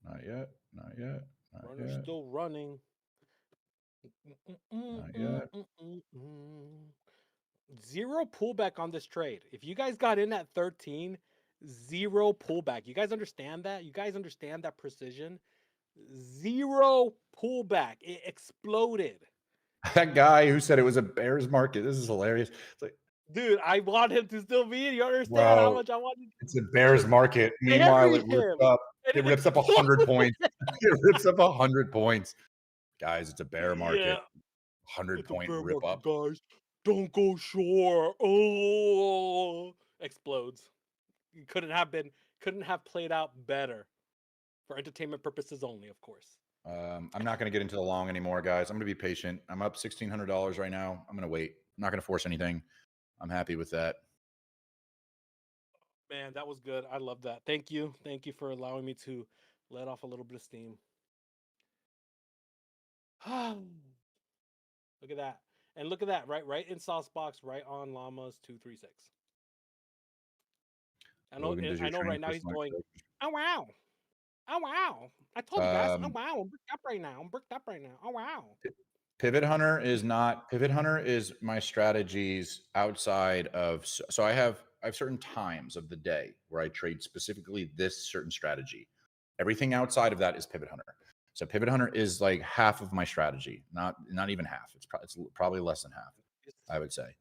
Not yet. Not yet. Not Runner's yet. still running. Not yet. Zero pullback on this trade. If you guys got in at 13, zero pullback. You guys understand that? You guys understand that precision? Zero pullback. It exploded. That guy who said it was a bear's market. This is hilarious. It's like, Dude, I want him to still be. You understand how wow, much I wanted it's a bear's market. to Meanwhile, it bury rips him. up. And It rips up 100 points. It rips up 100 points. Guys, it's a bear market. Yeah. 100 It's a point bear rip market, up. guys. Don't go short. Oh, explodes. You couldn't have played out better. For entertainment purposes only, of course. I'm not going to get into the long anymore, guys. I'm going to be patient. I'm up $1,600 right now. I'm going to wait. I'm not going to force anything. I'm happy with that. Man, that was good. I love that. Thank you. Thank you for allowing me to let off a little bit of steam. Look at that. And look at that, right in sauce box, right on Llama's 236. I know right now he's going, oh wow. Oh wow. I told you guys, oh wow, I'm bricked up right now. Oh wow. Pivot Hunter is not Pivot Hunter is my strategies outside of, so I have certain times of the day where I trade specifically this certain strategy. Everything outside of that is Pivot Hunter. So Pivot Hunter is like half of my strategy, not even half. It's probably less than half, I would say.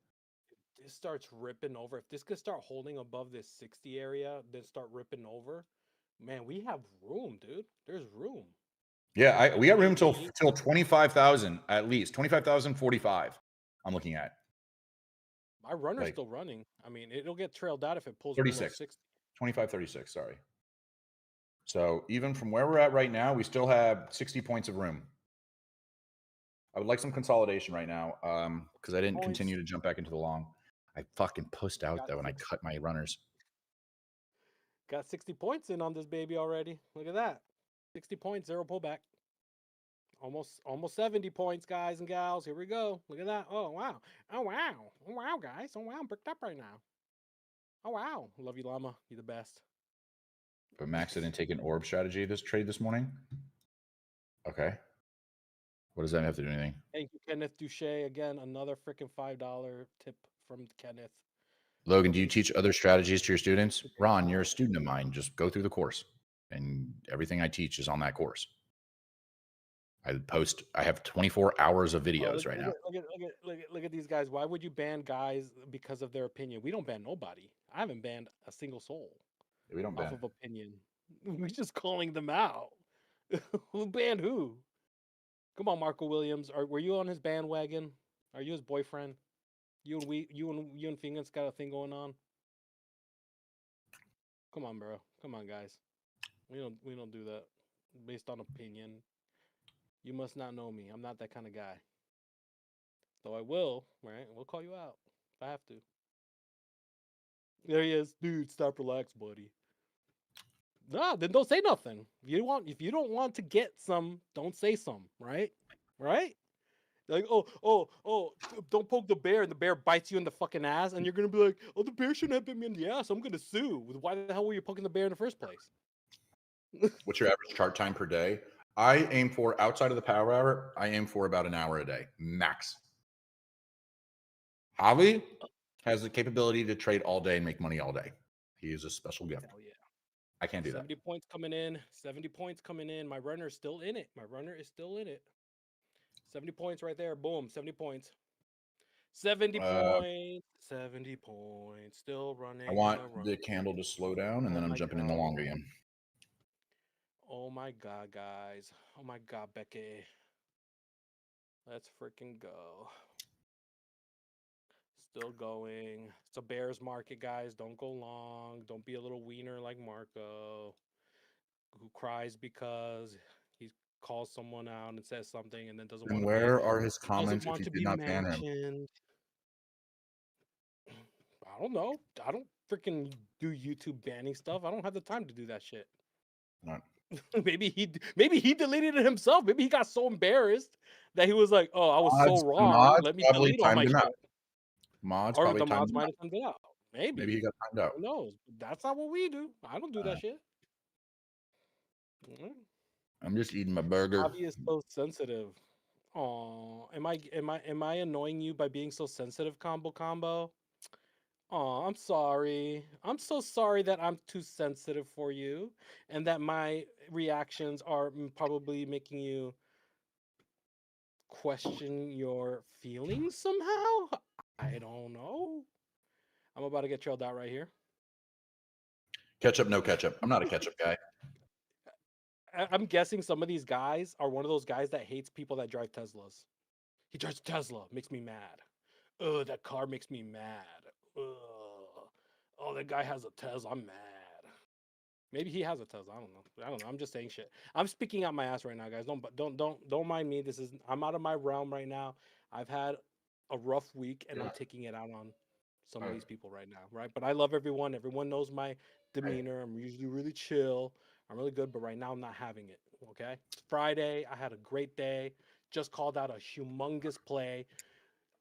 this starts ripping over, if this could start holding above this 60 area, then start ripping over, man, we have room, dude. There's room. Yeah, we got room till Maybe 25,000 at least. 25,045. I'm looking at my runner's like still running. I mean, it'll get trailed out if it pulls below 36. 60. 25, 36, sorry. So even from where we're at right now, we still have 60 points of room. I would like some consolidation right now because I didn't Points. continue to jump back into the long. I fucking pussed out Got though, and I 60 cut my runners. got 60 points in on this baby already. Look at that. 60 points, zero pullback. Almost 70 points, guys and gals. Here we go. Look at that. Oh wow. Oh wow. Oh wow, guys. Oh wow, I'm bricked up right now. Oh wow. Love you, Llama. You're the best. But Max didn't take an orb strategy this trade this morning. Okay. What does that have to do with anything? Thank you, Kenneth Duche. Again, another freaking $5 tip from Kenneth. Logan, do you Please. teach other strategies to your students? Ron, you're a student of mine. Just go through the course, and everything I teach is on that course. I have 24 hours of videos right now. Look at these guys. Why would you ban guys because of their opinion? We don't ban nobody. I haven't banned a single soul We don't off ban. of opinion. We're just calling them out. Who banned who? Come on, Marco Williams. Were you on his bandwagon? Are you his boyfriend? You and Fingers got a thing going on. Come on, bro. Come on, guys. We don't do that based on opinion. You must not know me. I'm not that kind of guy. Though I will, right? We'll call you out if I have to. There he is, dude. Stop, relax, buddy. Nah, then don't say nothing. If you don't want to get some, don't say some, right? Right? Like, don't poke the bear, and the bear bites you in the fucking ass, and you're gonna be like, oh, the bear shouldn't have bit me in the ass. I'm gonna sue. Why the hell were you poking the bear in the first place? What's your average chart time per day? I aim for outside of the power hour. I aim for about an hour a day max. Javi has the capability to trade all day and make money all day. He is a special gift. Hell yeah. I can't do 70 that. points coming in. 70 points coming in. My runner is still in it. 70 points right there. Boom. 70 points. 70 points. 70 points. Still running I in want the run. the candle to slow down, and Oh then I'm my jumping in the god. long again. Oh my god, guys. Oh my god, Becky. Let's freaking go. Still going. It's a bear's market, guys. Don't go long. Don't be a little wiener like Marco, who cries because he calls someone out and says something and then And where are his doesn't comments if want you to did be not ban him? mentioned. I don't know. I don't freaking do YouTube banning stuff. I don't have the time to do that shit. Not. maybe he deleted it himself. Maybe he got so embarrassed that he was like, "Oh, I was so wrong. Mods Let me probably delete all timed my him out. shit." Mods Or probably the timed mods him might out. have timed it out. Maybe. Maybe he got timed out. Who knows? That's not what we do. I don't do that shit. Mm. I'm just eating my burger. Javi is so sensitive. Oh, am I annoying you by being so sensitive, combo? Oh, I'm sorry. I'm so sorry that I'm too sensitive for you and that my reactions are probably making you question your feelings somehow. I don't know. I'm about to get trailed out right here. Ketchup, no ketchup. I'm not a ketchup guy. I'm guessing some of these guys are one of those guys that hates people that drive Teslas. He drives a Tesla, makes me mad. Oh, that car makes me mad. Ugh. Oh, that guy has a Tesla. I'm mad. Maybe he has a Tesla. I don't know. I'm just saying shit. I'm speaking out my ass right now, guys. Don't mind me. I'm out of my realm right now. I've had a rough week and I'm taking it out on some of these people right now, right? But I love everyone. Everyone knows my demeanor. I'm usually really chill. I'm really good, but right now I'm not having it. Okay. It's Friday. I had a great day. Just called out a humongous play.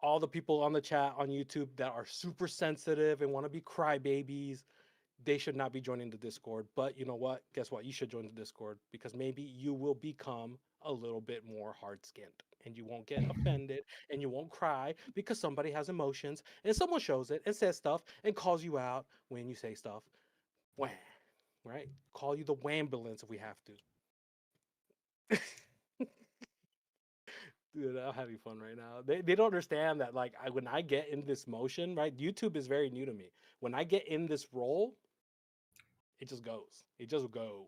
All the people on the chat on YouTube that are super sensitive and want to be crybabies, they should not be joining the Discord. But you know what? Guess what? You should join the Discord because maybe you will become a little bit more hard skinned and you won't get offended and you won't cry because somebody has emotions and someone shows it and says stuff and calls you out when you say stuff. Wham, right? Call you the Wambulance if we have to. Dude, I'm having fun right now. They don't understand that like when I get in this motion, right? YouTube is very new to me. When I get in this role, it just goes. It just goes.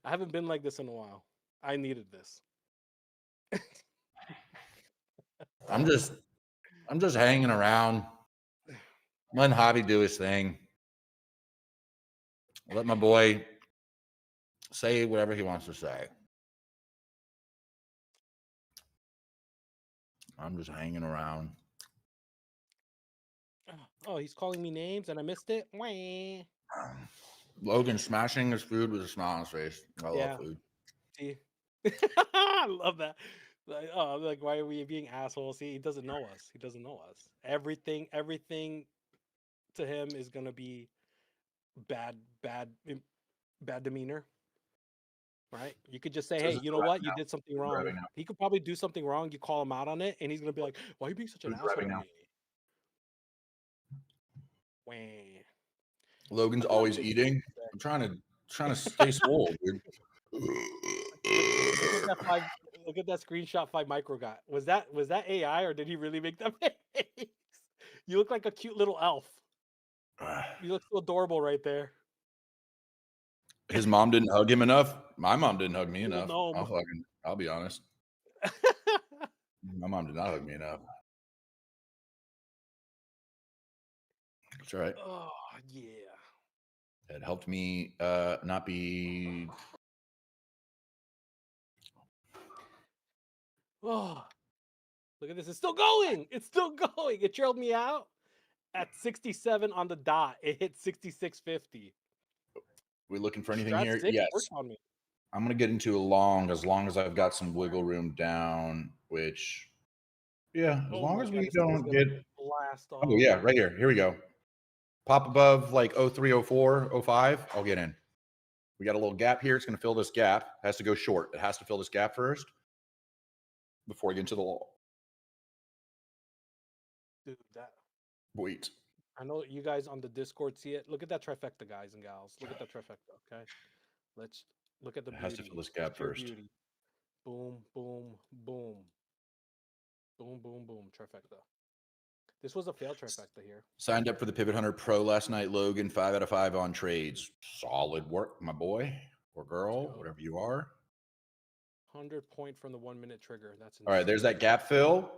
I haven't been like this in a while. I needed this. I'm just hanging around, letting Hobby do his thing. Let my boy say whatever he wants to say. I'm just hanging around. Oh, he's calling me names and I missed it. Wah. Logan smashing his food with a smile on his face. I love Yeah. food. See, I love that. Like, oh, like why are we being assholes? See, he doesn't know us. He doesn't know us. Everything to him is gonna be bad, bad demeanor. Right? You could just say, So hey, this is you know driving what? You now. did something Driving wrong. now. He could probably do something wrong. You call him out on it, and he's gonna be like, why are you being such an Who's asshole driving to now? me? Wah. Logan's I feel like always they eating. I'm trying to stay swole, dude. look at that five. Look at that screenshot 5 micro got. Was that AI or did he really make that face? You look like a cute little elf. You look so adorable right there. His mom didn't hug him enough. My mom didn't hug me Little enough. gnome. I'll be honest. My mom did not hug me enough. That's all right. Oh yeah. It helped me not be. Oh, look at this. It's still going. It's still going. It trailed me out at 67 on the dot. It hit 66.50. We looking for anything Strat here? 6 Yes. worked on me. I'm gonna get into as long as I've got some wiggle room down. Which, yeah, as Oh long my as god, we this thing is don't gonna get. blast Oh off. yeah, right here. Here we go. Pop above like 03, 04, 05. I'll get in. We got a little gap here. It's going to fill this gap. It has to go short. It has to fill this gap first before we get into the wall. Dude, that Wait. I know you guys on the Discord see it. Look at that trifecta, guys and gals. Look at that trifecta, okay? Let's look at the It has to beauty. fill this Just gap pure first. beauty. Boom, boom, boom. Boom, boom, boom. Trifecta. This was a failed trifecta here. Signed up for the Pivot Hunter Pro last night, Logan. 5 out of 5 on trades. Solid work, my boy or girl, Go. whatever you are. 100 point from the 1 minute trigger. That's insane. All right, there's that gap fill.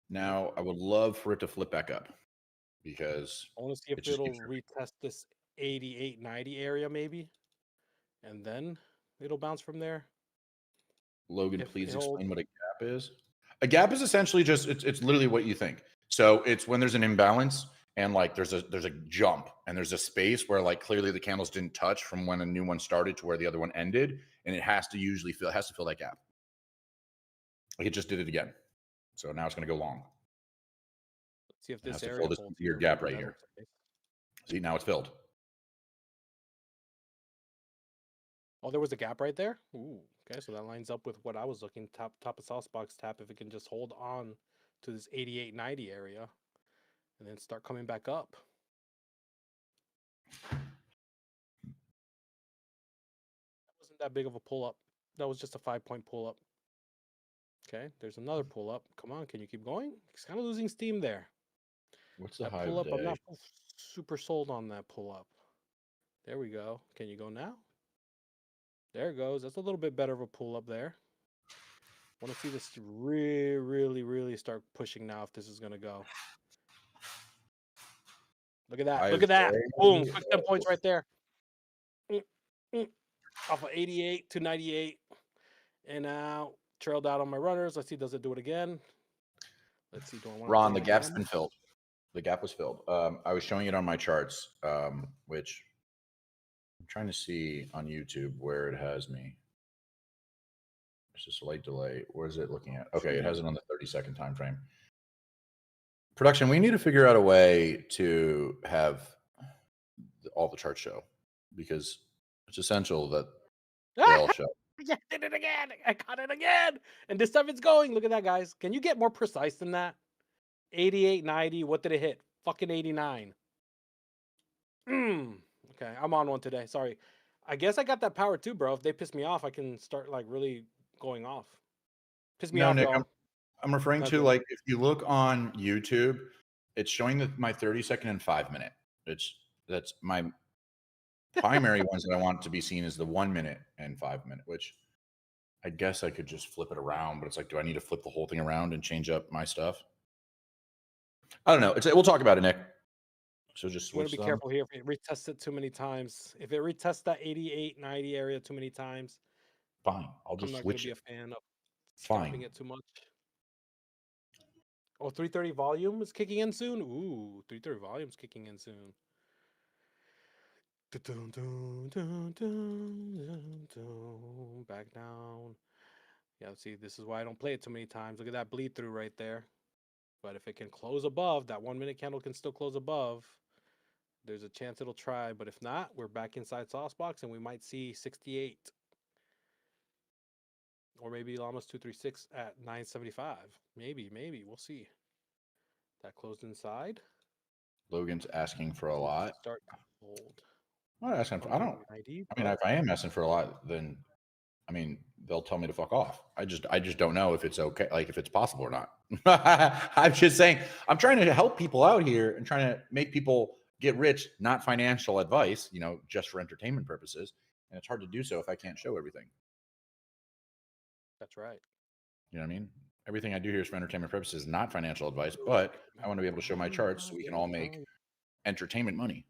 Now I would love for it to flip back up because I want to see if it just it'll keeps ripping. retest this 88-90 area maybe. And then it'll bounce from there. Logan, If please it'll explain what a gap is. A gap is essentially just it's literally what you think. So it's when there's an imbalance and like there's a jump and there's a space where like clearly the candles didn't touch from when a new one started to where the other one ended, and it has to fill that gap. Like it just did it again. So now it's going to go long. see if It has this to area fill this holds weird here. gap Maybe right that'll here. take. See, now it's filled. Oh, there was a gap right there. Ooh, okay, so that lines up with what I was looking. Top of sauce box tap. If it can just hold on to this 88-90 area, and then start coming back up. That wasn't that big of a pull up. That was just a 5-point pull up. Okay, there's another pull up. Come on, can you keep going? He's kind of losing steam there. What's the That high pull of up, I'm day? not super sold on that pull up. There we go. Can you go now? There it goes. That's a little bit better of a pull up there. Want to see this really start pushing now if this is going to go. Look at that. High Look of at that. day. Boom. Quick 10 points right there. Off of 88 to 98. And now trailed out on my runners. Let's see. Does it do it again? Let's see. Do I want to Ron, play the it gap's again? been filled. The gap was filled. I was showing it on my charts, which I'm trying to see on YouTube where it has me. There's a slight delay. Where is it looking at? Okay, it has it on the 30-second time frame. Production, we need to figure out a way to have all the charts show because it's essential that they all show. Yeah, I did it again. I caught it again. And this time it's going. Look at that, guys. Can you get more precise than that? 88, 90. What did it hit? Fucking 89. Okay, I'm on one today. Sorry. I guess I got that power too, bro. If they piss me off, I can start like really going off. Piss me No, off, Nick, y'all. I'm referring Not to good. like if you look on YouTube, it's showing my 30-second and 5-minute. That's my primary ones that I want to be seen is the 1 minute and 5-minute, which I guess I could just flip it around, but it's like, do I need to flip the whole thing around and change up my stuff? I don't know. We'll talk about it, Nick. So just You want switch to be them. careful here if it retests it too many times. If it retests that 88, 90 area too many times, Fine. I'll I'm just not going to switch be it. a fan of Fine. scalping it too much. Oh, 330 volume is kicking in soon? Ooh, 330 volume's kicking in soon. Back down. Yeah, see, this is why I don't play it too many times. Look at that bleed through right there. But if it can close above, that 1 minute candle can still close above. There's a chance it'll try, but if not, we're back inside sauce box and we might see 68. Or maybe Llama's 236 at 975. Maybe. We'll see. That closed inside. Logan's asking for a See if it lot. start to hold. I'm not asking for, I don't, 190, I mean, if I am asking for a lot, then I mean, they'll tell me to fuck off. I just don't know if it's okay, like if it's possible or not. I'm just saying, I'm trying to help people out here and trying to make people get rich, not financial advice, just for entertainment purposes. And it's hard to do so if I can't show everything. That's right. You know what I mean? Everything I do here is for entertainment purposes, not financial advice, but I want to be able to show my charts so we can all make entertainment money.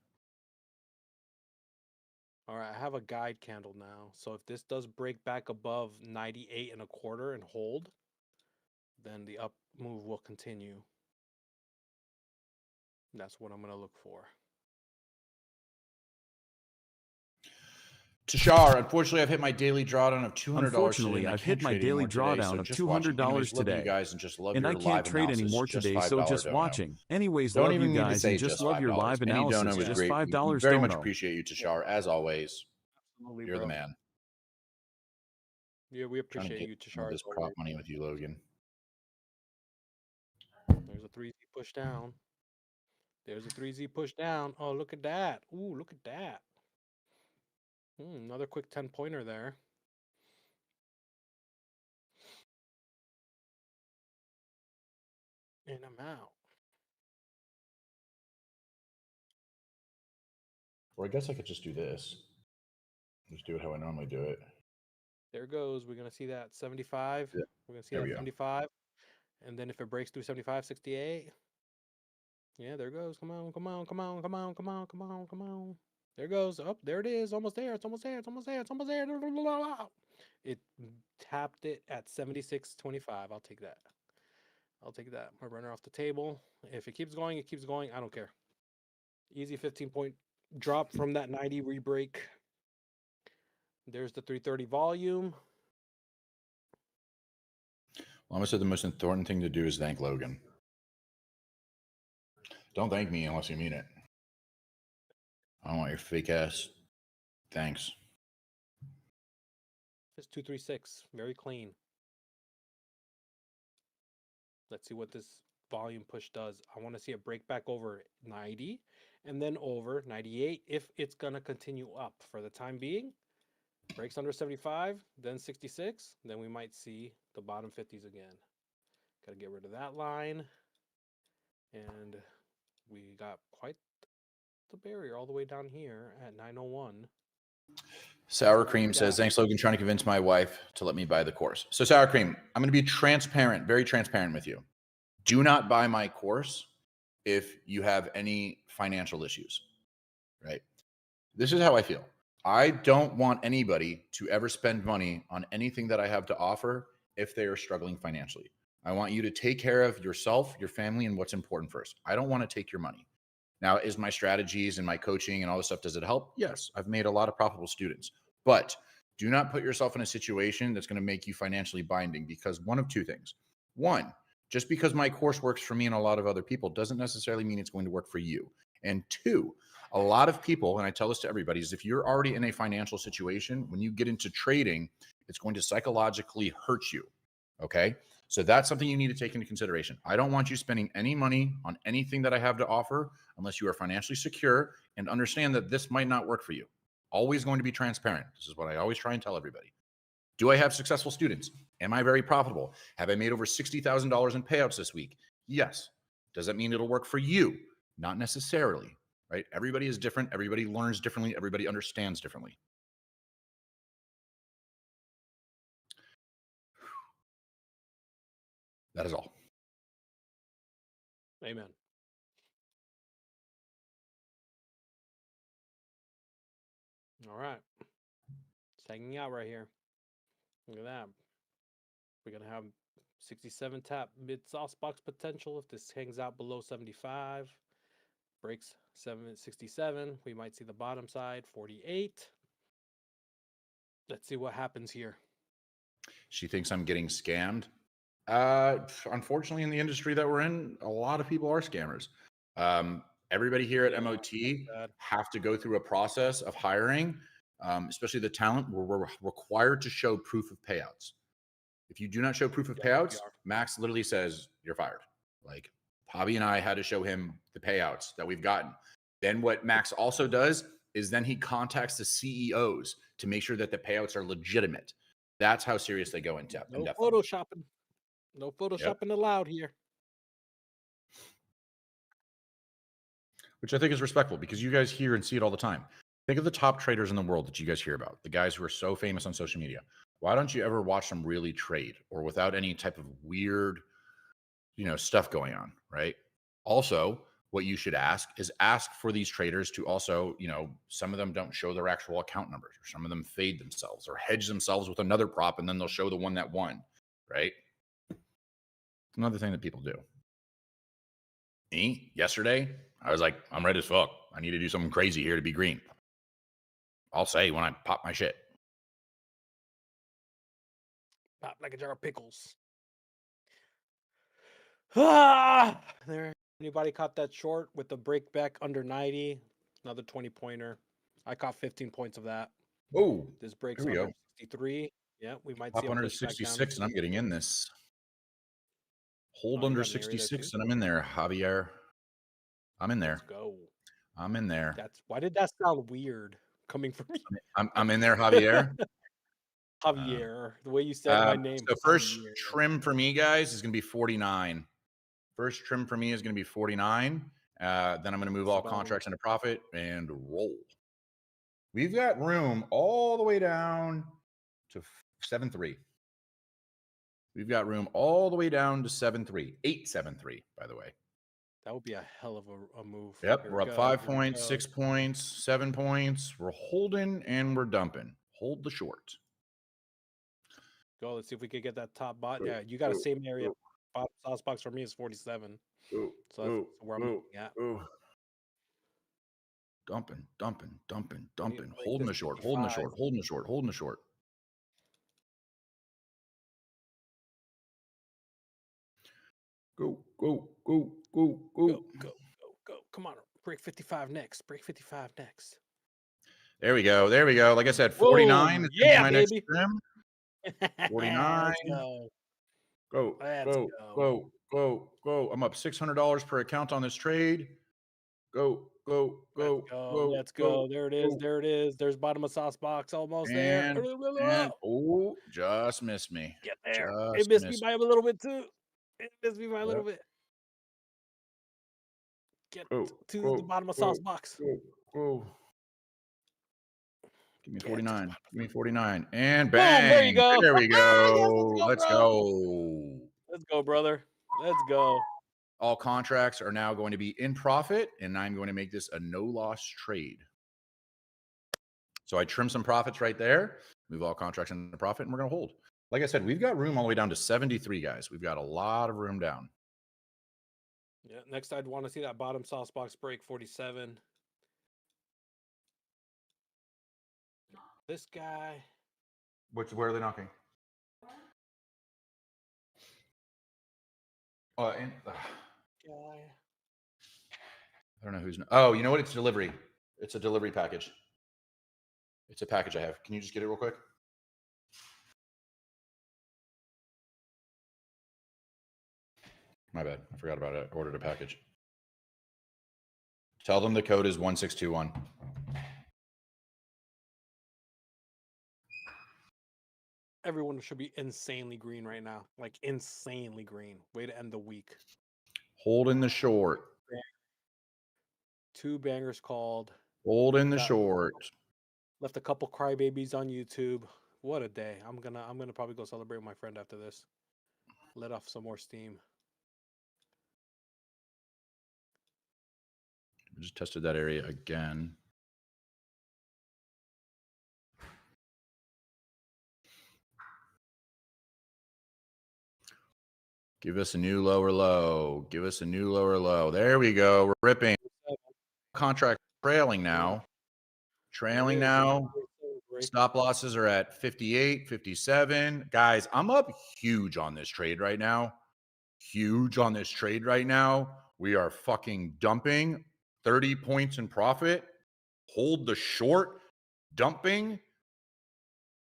All right, I have a guide candle now. So if this does break back above 98 and a quarter and hold, then the up move will continue. That's what I'm going to look for. Tashar, unfortunately, I've hit my daily drawdown of $200 Unfortunately, today. I've hit my daily drawdown of $200 today. today. Guys, and just love And your I can't live trade analysis. anymore Just today, so $5 just dono. watching. Anyways, Don't love even you need to guys say and just love your $5. live Any analysis. dono is Just great. $5 Very much dono. appreciate you, Tashar. As always, Absolutely, you're bro. the man. Yeah, we Trying to appreciate get you, some of Tashar. this prop money with you, Logan. There's a 3Z push down. There's a 3Z push down. Oh, look at that. Ooh, look at that. Another quick 10-pointer there. And I'm out. Or I guess I could just do this. Just do it how I normally do it. There it goes. We're going to see that 75. Yeah. We're going to see There that we go. 75. And then if it breaks through 75, 68. Yeah, there it goes. Come on. There it goes. Up, there it is. Almost there. It's almost there. It tapped it at 76.25. I'll take that. My runner off the table. If it keeps going, it keeps going. I don't care. Easy 15-point drop from that 90 rebreak. There's the 330 volume. Lama said the most important thing to do is thank Logan. Don't thank me unless you mean it. I don't want your fake ass thanks. It's 236. Very clean. Let's see what this volume push does. I want to see it break back over 90 and then over 98 if it's going to continue up. For the time being, breaks under 75, then 66, then we might see the bottom 50s again. Got to get rid of that line. And we got quite the barrier all the way down here at 901. Sour Cream says, thanks, Logan, trying to convince my wife to let me buy the course. So Sour Cream, I'm going to be transparent, very transparent with you. Do not buy my course if you have any financial issues, right? This is how I feel. I don't want anybody to ever spend money on anything that I have to offer if they are struggling financially. I want you to take care of yourself, your family, and what's important first. I don't want to take your money. Now, is my strategies and my coaching and all this stuff, does it help? Yes, I've made a lot of profitable students, but do not put yourself in a situation that's going to make you financially binding, because one of two things. One, just because my course works for me and a lot of other people doesn't necessarily mean it's going to work for you. And two, a lot of people, and I tell this to everybody, is if you're already in a financial situation, when you get into trading, it's going to psychologically hurt you. Okay. So that's something you need to take into consideration. I don't want you spending any money on anything that I have to offer unless you are financially secure and understand that this might not work for you. Always going to be transparent. This is what I always try and tell everybody. Do I have successful students? Am I very profitable? Have I made over $60,000 in payouts this week? Yes. Does that mean it'll work for you? Not necessarily, right? Everybody is different. Everybody learns differently. Everybody understands differently. That is all. Amen. All right. It's hanging out right here. Look at that. We're going to have 67 tap mid sauce box potential. If this hangs out below 75, breaks 767, we might see the bottom side 48. Let's see what happens here. She thinks I'm getting scammed. Unfortunately, in the industry that we're in, a lot of people are scammers. Everybody here at MOT have to go through a process of hiring, especially the talent, where we're required to show proof of payouts. If you do not show proof of payouts, Max literally says you're fired. Like, Javi and I had to show him the payouts that we've gotten. Then what Max also does is then he contacts the CEOs to make sure that the payouts are legitimate. That's how serious they go in depth. No photoshopping. No photoshopping allowed here. Which I think is respectful, because you guys hear and see it all the time. Think of the top traders in the world that you guys hear about, the guys who are so famous on social media. Why don't you ever watch them really trade, or without any type of weird, stuff going on, right? Also, what you should ask for these traders to also, some of them don't show their actual account numbers, or some of them fade themselves or hedge themselves with another prop, and then they'll show the one that won, right? Another thing that people do. Me, yesterday, I was like, I'm ready as fuck. I need to do something crazy here to be green. I'll say when I pop my shit. Pop like a jar of pickles. There. Anybody caught that short with the break back under 90? Another 20-pointer. I caught 15 points of that. Oh, this breaks under 63. Yeah, we might pop see a under push back down 66, and I'm getting in this. Hold you under got an area there 66, too? and I'm in there, Javier. I'm in there. Let's go. I'm in there. Why did that sound weird coming from me? I'm in there, Javier. Javier, the way you said my name. So first Javier. trim for me, guys, is going to be 49. First trim for me is going to be 49. Then I'm going to move all contracts into profit and roll. We've got room all the way down to 7.3. We've got room all the way down to 7.3. 8.73, by the way. That would be a hell of a move. Yep, we're up 5 points, 6 points, 7 points. We're holding and we're dumping. Hold the short. Go. Let's see if we could get that top bot. Yeah, you got a same area. Bottom sauce box for me is 47. So that's where I'm looking at. Dumping. Holding the short, holding the short, holding the short, holding the short. Go. Come on. Break 55 next. Break 55 next. There we go. Like I said, 49. Whoa, yeah, my baby. Next trim. 49. Let's go. Go. I'm up $600 per account on this trade. Go. Let's go. There it is. There it is. There's bottom of sauce box almost there. And just missed me. Get there. It missed me by a little bit too. Get to the bottom of sauce box. Give me 49. Give me 49. And bang. Boom, there you go. There we go. Yes, let's go. Let's go, brother. Let's go. All contracts are now going to be in profit, and I'm going to make this a no-loss trade. So I trim some profits right there, move all contracts into profit, and we're going to hold. Like I said, we've got room all the way down to 73, guys. We've got a lot of room down. Yeah, next I'd want to see that bottom sauce box break 47. This guy. Where are they knocking? Guy. I don't know who's. Oh, you know what? It's delivery. It's a delivery package. It's a package I have. Can you just get it real quick? My bad. I forgot about it. I ordered a package. Tell them the code is 1621. Everyone should be insanely green right now. Like insanely green. Way to end the week. Holding the short. 2 bangers called. Holding the Got- short. Left a couple crybabies on YouTube. What a day. I'm gonna probably go celebrate with my friend after this. Let off some more steam. I just tested that area again. Give us a new lower low. Give us a new lower low. There we go. We're ripping. Contract trailing now. Trailing now. Stop losses are at 58, 57. Guys, I'm up huge on this trade right now. Huge on this trade right now. We are fucking dumping 30 points in profit. Hold the short. Dumping.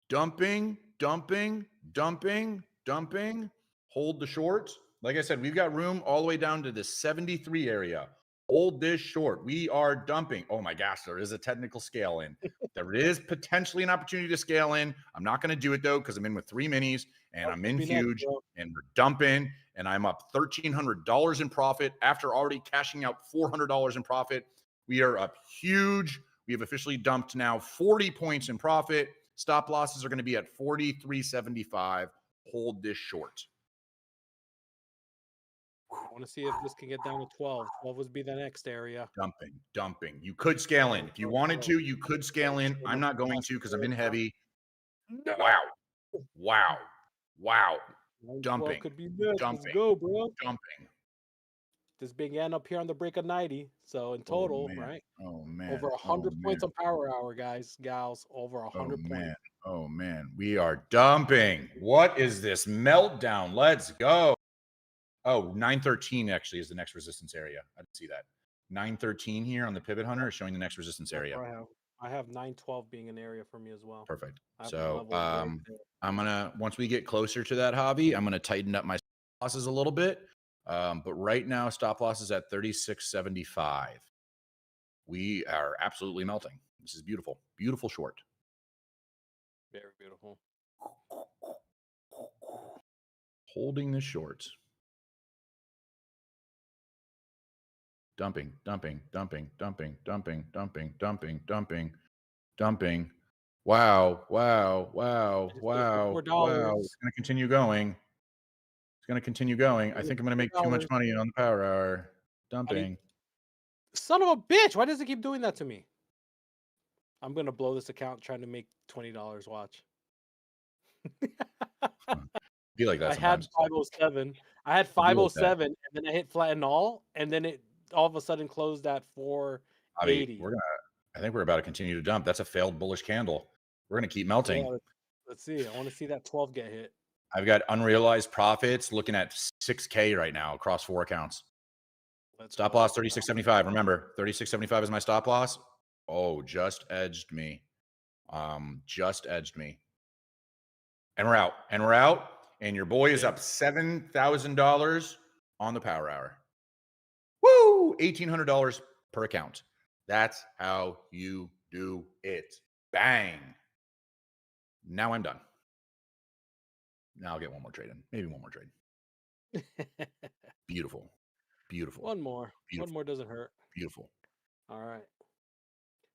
Dumping. Dumping. Dumping. Dumping. Hold the shorts. Like I said, we've got room all the way down to the 73 area. Hold this short. We are dumping. Oh my gosh, there is a technical scale in. There is potentially an opportunity to scale in. I'm not going to do it though because I'm in with 3 minis and I'm in huge and we're dumping and I'm up $1,300 in profit after already cashing out $400 in profit. We are up huge. We have officially dumped now 40 points in profit. Stop losses are going to be at 43.75. Hold this short. I want to see if this can get down to 12. 12 would be the next area. Dumping, dumping. You could scale in. If you wanted to, you could scale in. I'm not going to because I'm in heavy. Wow. Wow. Wow. Dumping. Could be this. Dumping. Let's go, bro. Dumping. This big end up here on the break of 90. So in total, right? Oh, man. Over 100 points on power hour, guys, gals. Over 100 points. Oh, man. We are dumping. What is this meltdown? Let's go. Oh, 913 actually is the next resistance area. I didn't see that. 913 here on the pivot hunter is showing the next resistance area. I have 912 being an area for me as well. Perfect. So I'm gonna, once we get closer to that hobby, I'm gonna tighten up my losses a little bit. But right now, stop loss is at 36.75. We are absolutely melting. This is beautiful. Beautiful short. Very beautiful. Holding the shorts. Dumping, dumping, dumping, dumping, dumping, dumping, dumping, dumping, dumping. Wow, wow, wow, wow, wow. It's going to continue going. It's going to continue going. I think I'm going to make too much money on the power hour. Dumping. Son of a bitch. Why does it keep doing that to me? I'm going to blow this account trying to make $20. Watch. Be like that I had 507. I had 507 and then I hit flatten all and then it all of a sudden closed at 480. I think we're about to continue to dump. That's a failed bullish candle. We're going to keep melting. Yeah, let's see. I want to see that 12 get hit. I've got unrealized profits looking at 6K right now across 4 accounts. Stop loss 36.75. Remember, 36.75 is my stop loss. Oh, just edged me. Just edged me. And we're out. And we're out. And your boy is up $7,000 on the power hour. Woo! $1,800 per account. That's how you do it. Bang. Now I'm done. Now I'll get one more trade in. Maybe one more trade. Beautiful. Beautiful. One more. Beautiful. One more doesn't hurt. Beautiful. All right.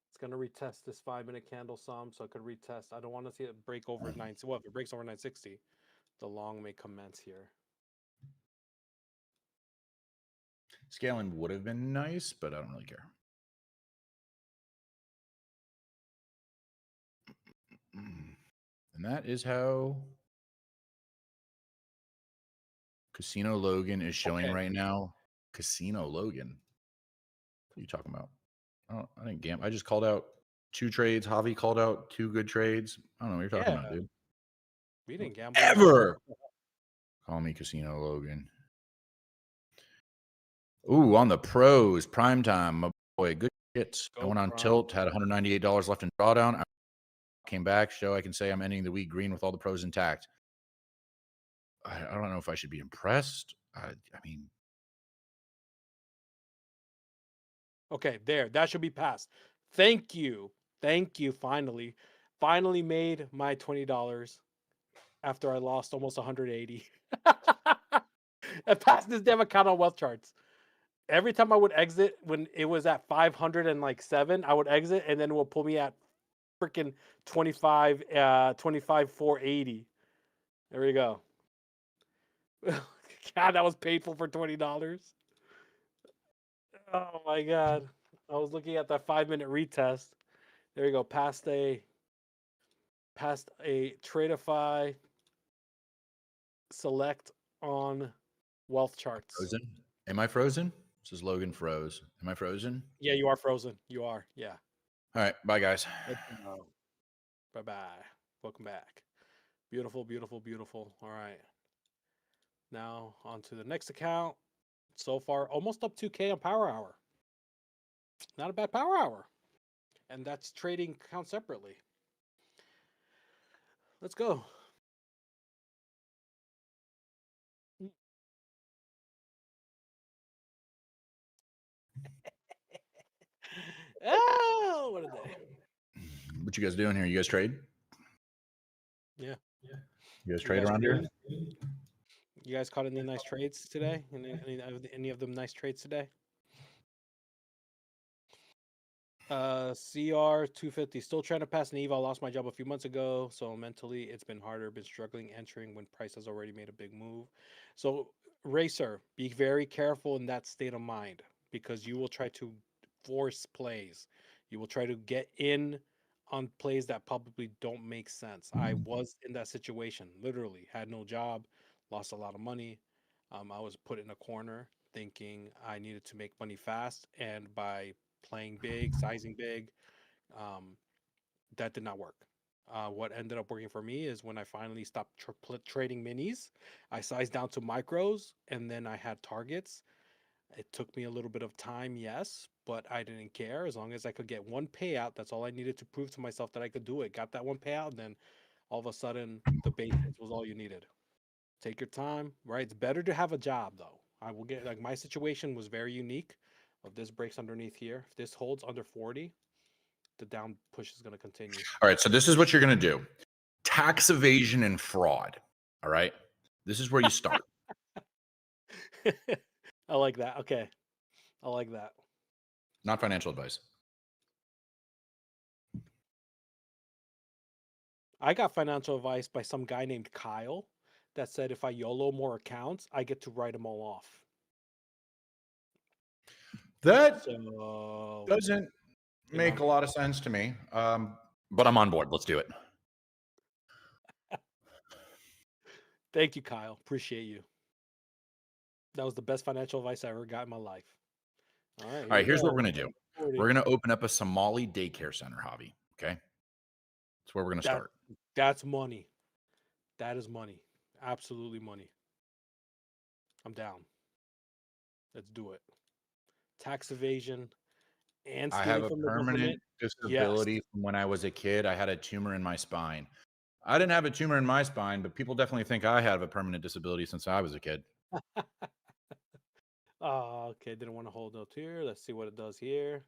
It's going to retest this 5-minute candle some, so I could retest. I don't want to see it break over 9. Well, if it breaks over 960, the long may commence here. Scaling would have been nice, but I don't really care. And that is how Casino Logan is showing right now. Casino Logan. What are you talking about? Oh, I didn't gamble. I just called out 2 trades. Javi called out 2 good trades. I don't know what you're talking about, dude. We didn't gamble. Ever. Call me Casino Logan. Ooh, on the pros, prime time, my boy. Good hits. I went on tilt, had $198 left in drawdown. I came back, show I can say I'm ending the week green with all the pros intact. I don't know if I should be impressed. I mean. Okay, there. That should be passed. Thank you. Thank you. Finally made my $20 after I lost almost 180. I passed this damn account on wealth charts. Every time I would exit when it was at 507, I would exit and then it would pull me at freaking 25, 480. There we go. God, that was painful for $20. Oh my God. I was looking at that 5-minute retest. There you go. Past a Tradeify select on wealth charts. Frozen? Am I frozen? This is Logan froze. Am I frozen? Yeah, you are frozen. You are. Yeah. All right. Bye, guys. Bye bye. Welcome back. Beautiful, beautiful, beautiful. All right. Now on to the next account. So far, almost up 2K on Power Hour. Not a bad Power Hour. And that's trading account separately. Let's go. Oh, what a day. What you guys doing here? You guys trade? Yeah. You guys trade around here? You guys caught any nice trades today? Any of them nice trades today? CR 250. Still trying to pass an eval. Lost my job a few months ago, so mentally it's been harder. Been struggling entering when price has already made a big move. So Racer, be very careful in that state of mind because you will try to force plays. You will try to get in on plays that probably don't make sense. I was in that situation. Literally had no job, lost a lot of money. I was put in a corner thinking I needed to make money fast, and by playing big, sizing big, that did not work. What ended up working for me is when I finally stopped trading minis, I sized down to micros, and then I had targets. It took me a little bit of time, yes, but I didn't care. As long as I could get one payout, that's all I needed to prove to myself that I could do it. Got that one payout, and then all of a sudden, the basics was all you needed. Take your time, right? It's better to have a job, though. I will get, like, my situation was very unique. If this breaks underneath here, if this holds under 40, the down push is going to continue. All right. So this is what you're going to do. Tax evasion and fraud. All right. This is where you start. I like that. Okay. I like that. Not financial advice. I got financial advice by some guy named Kyle that said if I YOLO more accounts, I get to write them all off. That So doesn't make a lot of sense to me. But I'm on board. Let's do it. Thank you, Kyle. Appreciate you. That was the best financial advice I ever got in my life. All right. All right. Here's what we're going to do. We're going to open up a Somali daycare center, Javi. Okay. That's where we're going to start. That's money. That is money. Absolutely money. I'm down. Let's do it. Tax evasion and I stealing have a from the permanent government. disability from when I was a kid. I had a tumor in my spine. I didn't have a tumor in my spine, but people definitely think I have a permanent disability since I was a kid. Okay. Didn't want to hold no here. Let's see what it does here.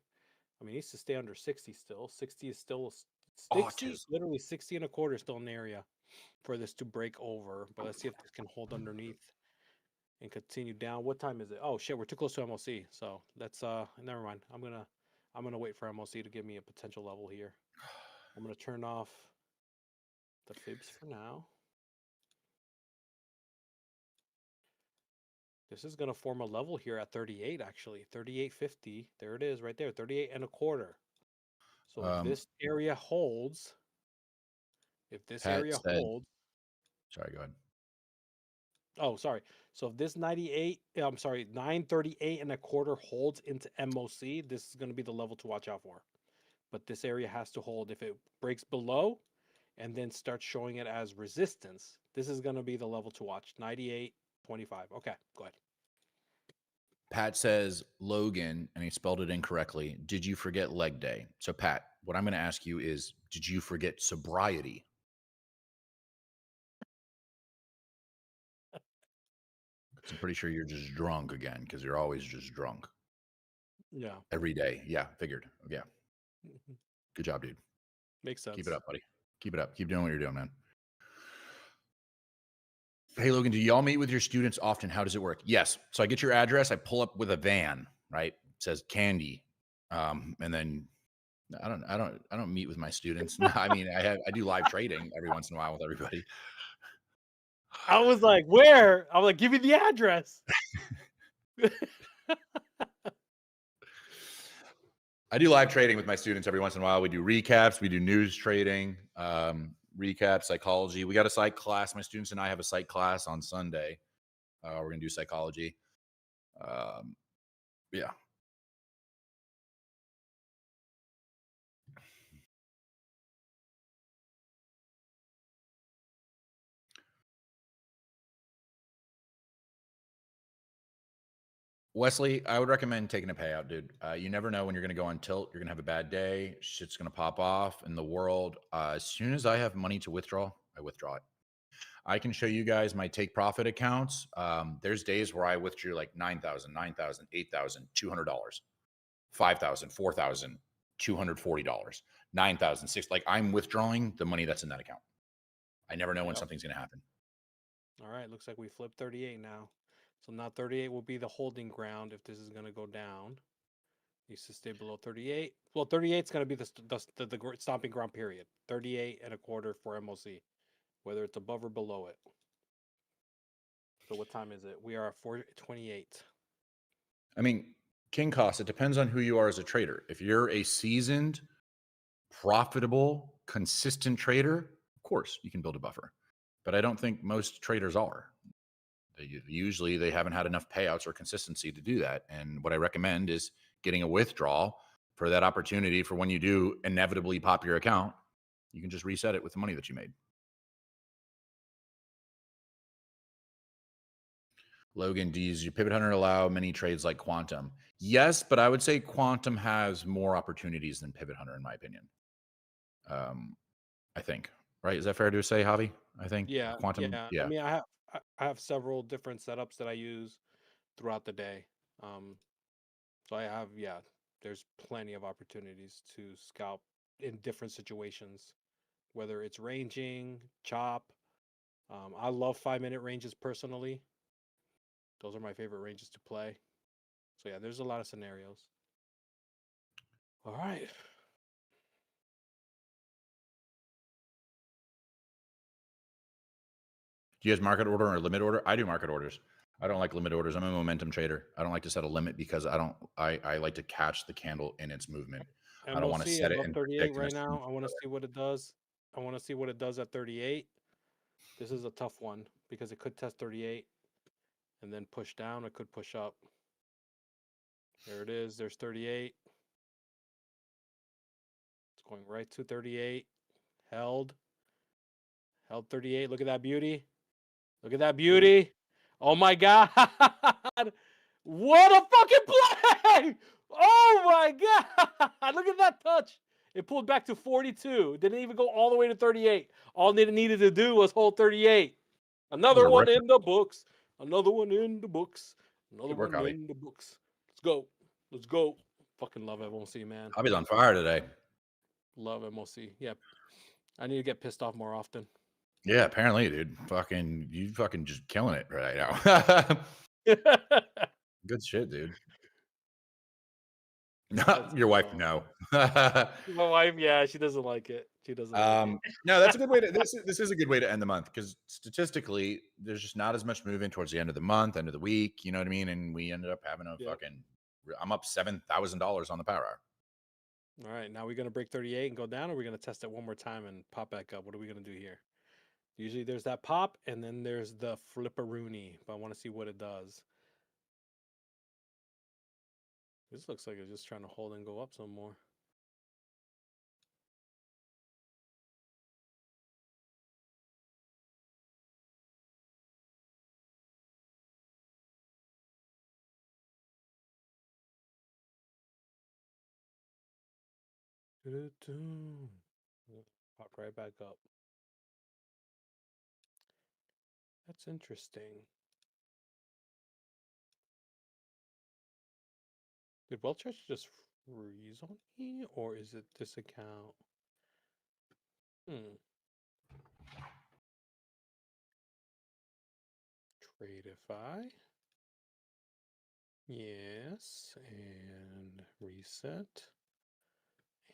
I mean, it needs to stay under 60 still. 60 is still 60, literally 60 and a quarter is still an area for this to break over. But let's see if this can hold underneath and continue down. What time is it? Oh shit, we're too close to MOC. So let's never mind. I'm gonna wait for MOC to give me a potential level here. I'm gonna turn off the fibs for now. This is gonna form a level here at 38 actually. 38.50. There it is right there. 38 and a quarter. So if this area holds, holds. Sorry, go ahead. Oh, sorry. So if this 938 and a quarter holds into MOC, this is going to be the level to watch out for. But this area has to hold. If it breaks below and then starts showing it as resistance, this is going to be the level to watch. 98.25. Okay, go ahead. Pat says Logan, and he spelled it incorrectly. Did you forget leg day? So, Pat, what I'm going to ask you is, did you forget sobriety? I'm pretty sure you're just drunk again because you're always just drunk. Yeah. Every day. Yeah, figured. Yeah. Good job, dude. Makes sense. Keep it up, buddy. Keep it up. Keep doing what you're doing, man. Hey, Logan, do y'all meet with your students often? How does it work? Yes. So I get your address. I pull up with a van, right? It says candy. And then I don't meet with my students. No, I mean, I do live trading every once in a while with everybody. I was like, where? I'm like, give me the address. I do live trading with my students every once in a while. We do recaps. We do news trading, recap, psychology. We got a psych class. My students and I have a psych class on Sunday. We're going to do psychology. Yeah. Wesley, I would recommend taking a payout, dude. You never know when you're going to go on tilt. You're going to have a bad day. Shit's going to pop off in the world. As soon as I have money to withdraw, I withdraw it. I can show you guys my take profit accounts. There's days where I withdrew like $9,000, $9,000, $8,000, $200, $5,000, $4,000, $240, $9,000, $6,000. Like I'm withdrawing the money that's in that account. I never know when something's going to happen. All right, looks like we flipped 38 now. So now 38 will be the holding ground if this is going to go down. Needs to stay below 38. Well, 38 is going to be the stomping ground period. 38 and a quarter for MOC, whether it's above or below it. So what time is it? We are at 4:28. I mean, king cost, it depends on who you are as a trader. If you're a seasoned, profitable, consistent trader, of course you can build a buffer. But I don't think most traders are. Usually they haven't had enough payouts or consistency to do that. And what I recommend is getting a withdrawal for that opportunity for when you do inevitably pop your account, you can just reset it with the money that you made. Logan, does your Pivot Hunter allow many trades like Quantum? Yes, but I would say Quantum has more opportunities than Pivot Hunter, in my opinion. I think, right? Is that fair to say, Javi? I think Quantum. Yeah. I mean, I have several different setups that I use throughout the day. So I have, there's plenty of opportunities to scalp in different situations, whether it's ranging, chop. I love 5-minute ranges personally. Those are my favorite ranges to play. So yeah, there's a lot of scenarios. All right. Do you guys market order or limit order? I do market orders. I don't like limit orders. I'm a momentum trader. I don't like to set a limit because I like to catch the candle in its movement. I don't want to MOC set it above and 38 predict right now. I want to see what it does. I want to see what it does at 38. This is a tough one because it could test 38 and then push down. It could push up. There it is. There's 38. It's going right to 38. Held. Held 38. Look at that beauty. Look at that beauty. Oh my God. What a fucking play. Oh my God. Look at that touch. It pulled back to 42. Didn't even go all the way to 38. All it needed to do was hold 38. Another one in the books. Another one in the books. Another Good work, one Javi. in the books. Let's go. Let's go. Fucking love MOC, man. Javi's on fire today. Love MOC. Yeah. I need to get pissed off more often. Yeah, apparently, dude. You fucking just killing it right now. Good shit, dude. Your wife, no. My wife, yeah, she doesn't like it. She doesn't like it. No, that's a good way to. This is a good way to end the month because statistically, there's just not as much movement towards the end of the month, end of the week. You know what I mean? And we ended up having a fucking. I'm up $7,000 on the power hour. All right, now we're gonna break 38 and go down, or we're gonna test it one more time and pop back up. What are we gonna do here? Usually there's that pop, and then there's the flipperoonie. But I want to see what it does. This looks like it's just trying to hold and go up some more. Pop right back up. That's interesting. Did Welchurch just freeze on me, or is it this account? Creatify. Yes, and reset.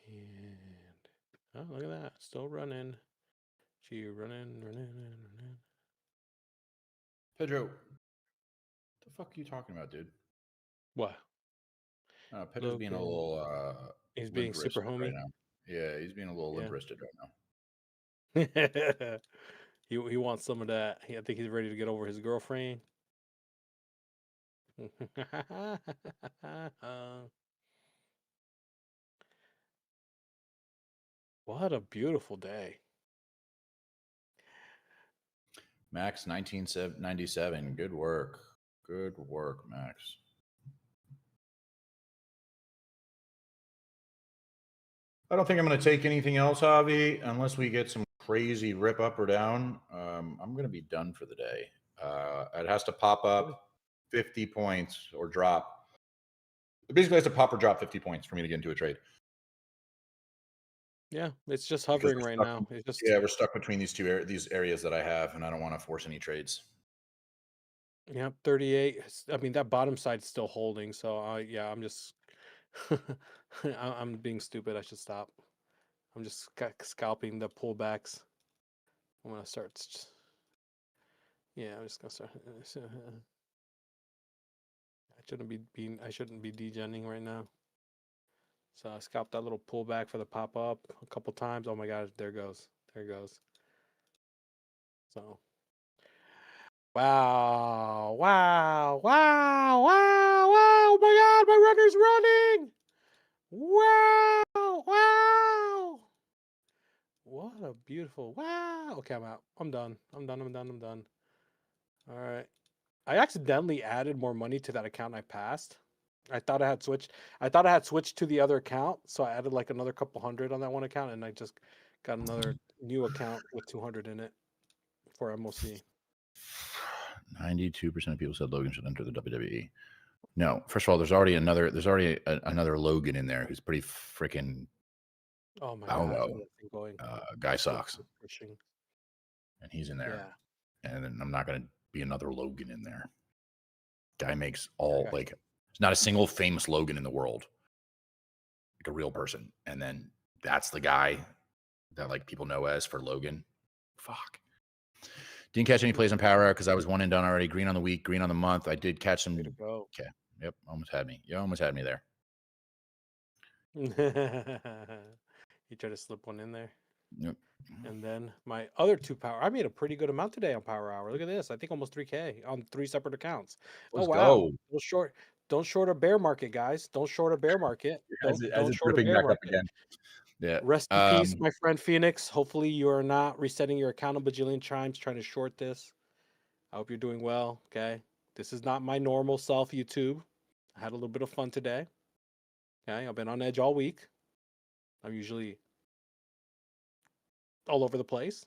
And oh, look at that. Still running. Gee, running. Pedro, what the fuck are you talking about, dude? What? Pedro's being a Logan. little He's being super limp-wristed right homey. now. Yeah, he's being a little Yeah. limp-wristed right now. he wants some of that. I think he's ready to get over his girlfriend. What a beautiful day. Max 1997. Good work. Good work, Max. I don't think I'm going to take anything else, Avi, unless we get some crazy rip up or down. I'm going to be done for the day. It has to pop up 50 points or drop. It basically has to pop or drop 50 points for me to get into a trade. Yeah, it's just Because hovering right now. It's just we're stuck between these these areas that I have, and I don't want to force any trades. yeah, 38. I mean, that bottom side's still holding. So yeah, I'm just I'm being stupid. I should stop. I'm just scalping the pullbacks. I'm gonna start. Yeah, I'm just gonna start. I shouldn't be degenning right now. So I scalped that little pullback for the pop up a couple times. Oh my god, there goes. There goes. So wow, wow, wow, wow, wow. Oh my god, my runner's running. Wow, wow. What a beautiful wow. Okay, I'm out. I'm done. I'm done. All right. I accidentally added more money to that account I passed. I thought I had switched to the other account, so I added like another couple hundred on that one account, and I just got another new account with 200 in it for MOC. 92% of people said Logan should enter the WWE. No, first of all, there's already another Logan in there who's pretty freaking. Oh my I don't god, know. look at that thing going. Guy sucks, Pushing. and he's in there. Yeah. And then I'm not going to be another Logan in there. Guy makes I all got like there's not a single famous Logan in the world, like a real person. And then that's the guy that like people know as for Logan. Fuck. Didn't catch any plays on Power Hour because I was one and done already. Green on the week, green on the month. I did catch some. Way to go. Okay. Yep. Almost had me. You almost had me there. You try to slip one in there. Yep. And then my other two power. I made a pretty good amount today on Power Hour. Look at this. I think almost 3K on 3 separate accounts. Let's Oh wow. go. Don't short a bear market, guys. Don't short a bear market. As Don't it's short a ripping bear back up market. again. Yeah. Rest in peace, my friend Phoenix. Hopefully you are not resetting your account a bajillion times trying to short this. I hope you're doing well. Okay. This is not my normal self, YouTube. I had a little bit of fun today. Okay. I've been on edge all week. I'm usually all over the place.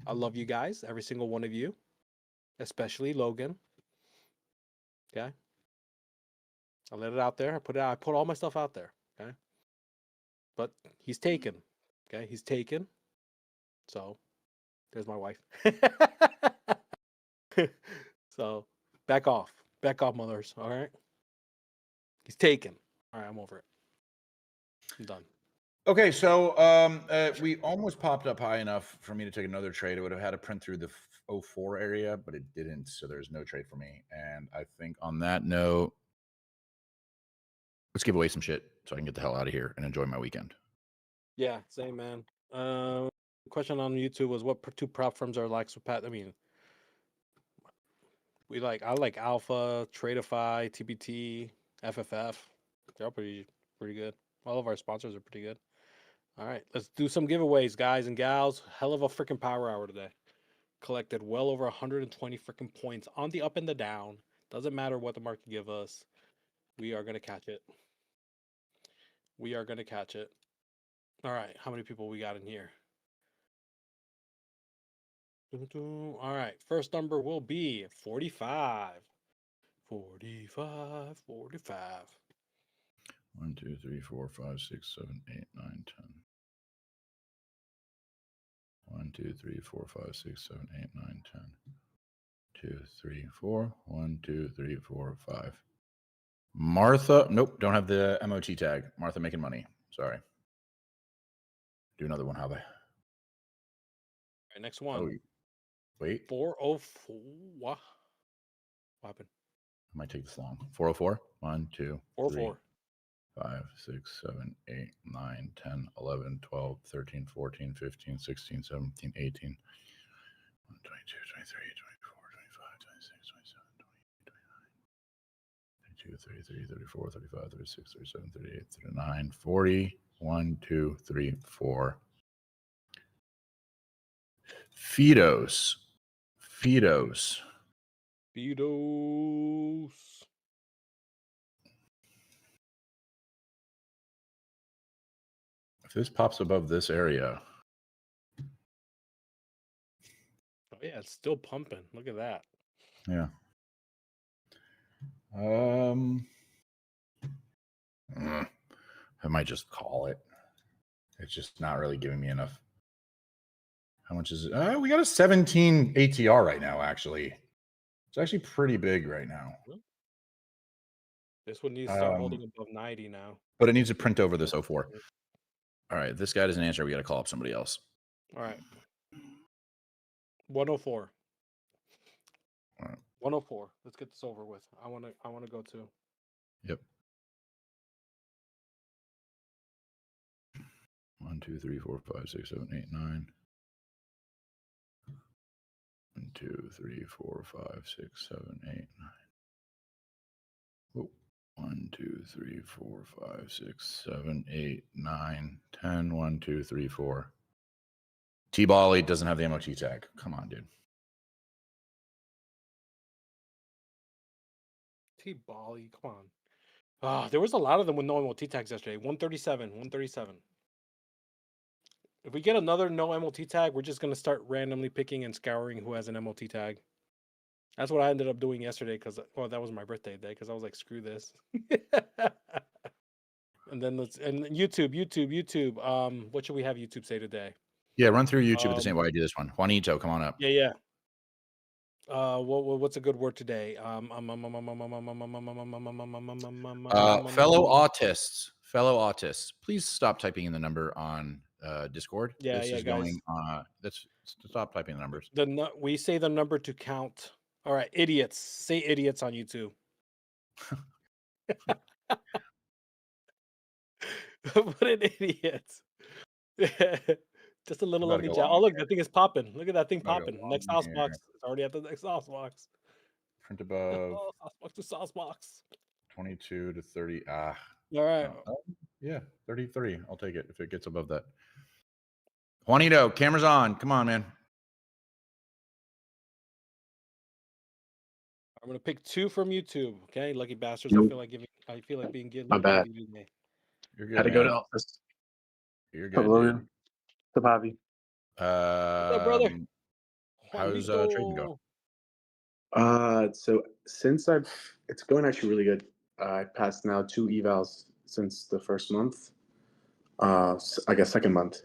I love you guys, every single one of you, especially Logan. Okay. I let it out there. I put all my stuff out there. Okay. But he's taken. Okay. He's taken. So there's my wife. So back off. Back off, mothers. All right. He's taken. All right. I'm over it. I'm done. Okay, so we almost popped up high enough for me to take another trade. It would have had to print through the 04 area, but it didn't, so there's no trade for me. And I think on that note, let's give away some shit so I can get the hell out of here and enjoy my weekend. Yeah, same man. Question on YouTube was what two prop firms are like? So Pat, I mean, I like Alpha, Tradeify, TBT, FFF. They're all pretty good. All of our sponsors are pretty good. All right, let's do some giveaways, guys and gals. Hell of a freaking power hour today. Collected well over 120 freaking points on the up and the down. Doesn't matter what the market give us. We are gonna catch it. We are gonna catch it. All right, how many people we got in here? All right, first number will be 45. 45, 45. 1, 2, 3, 4, 5, 6, 7, 8, 9, 10. 1, 2, 3, 4, 5, 6, 7, 8, 9, 10. 2, 3, 4. 1, 2, 3, 4, 5. Martha. Nope. Don't have the MOT tag. Martha making money. Sorry. Do another one, Javi. All right, next one. Oh, wait. 404. What happened? I might take this long. 404. 1, 2, 3, 404. 5, 6, 7, 8, 9, 10, 11, 12, 13, 14, 15, 16, 17, 18, 22, 23, 24, 25, 26, 27, 28, 29, 32, 33, 34, 35, 36, 37, 38, 39, 40. 1, 2, 3, 4. Fidos. Fidos. If this pops above this area. Oh, yeah, it's still pumping. Look at that. Yeah. I might just call it. It's just not really giving me enough. How much is it? We got a 17 ATR right now, actually. It's actually pretty big right now. This one needs to start holding above 90 now. But it needs to print over this 04. All right, this guy doesn't answer. We got to call up somebody else. All right. 104. All right. 104. Let's get this over with. I want to go too. Yep. 1, 2, 3, 4, 5, 6, 7, 8, 9. 1, 2, 3, 4, 5, 6, 7, 8, 9. Oh. 1, 2, 3, 4, 5, 6, 7, 8, 9, 10. 1, 2, 3, 4. T-Bally doesn't have the MOT tag. Come on, dude. T-Bally, come on. There was a lot of them with no MOT tags yesterday. 137, 137. If we get another no MOT tag, we're just going to start randomly picking and scouring who has an MOT tag. That's what I ended up doing yesterday because, well, that was my birthday day because I was like, screw this. And then YouTube. What should we have YouTube say today? Yeah, run through YouTube at the same way I do this one. Juanito, come on up. Yeah. What's a good word today? Fellow autists, please stop typing in the number on Discord. Yeah, this yeah, is guys. going. Let's stop typing the numbers. We say the number to count. All right, idiots. Say idiots on YouTube. What an idiot. Just a little About to lovely go job. long Oh, look, here. that thing is popping. Look at that thing About to go popping. long Next sauce here. box. It's already at the next sauce box. Print above Oh, sauce box to sauce box. 22 to 30. All right. Yeah, 33. I'll take it if it gets above that. Juanito, camera's on. Come on, man. I'm gonna pick 2 from YouTube. Okay, lucky bastards. Nope. I feel like being good. My bad. today. You're good. Had to man. go to office. You're What's up, good, Logan? dude. What's up, Javi? What's up, brother? How's trading going? So since it's going actually really good. I passed now 2 evals since the first month. I guess second month.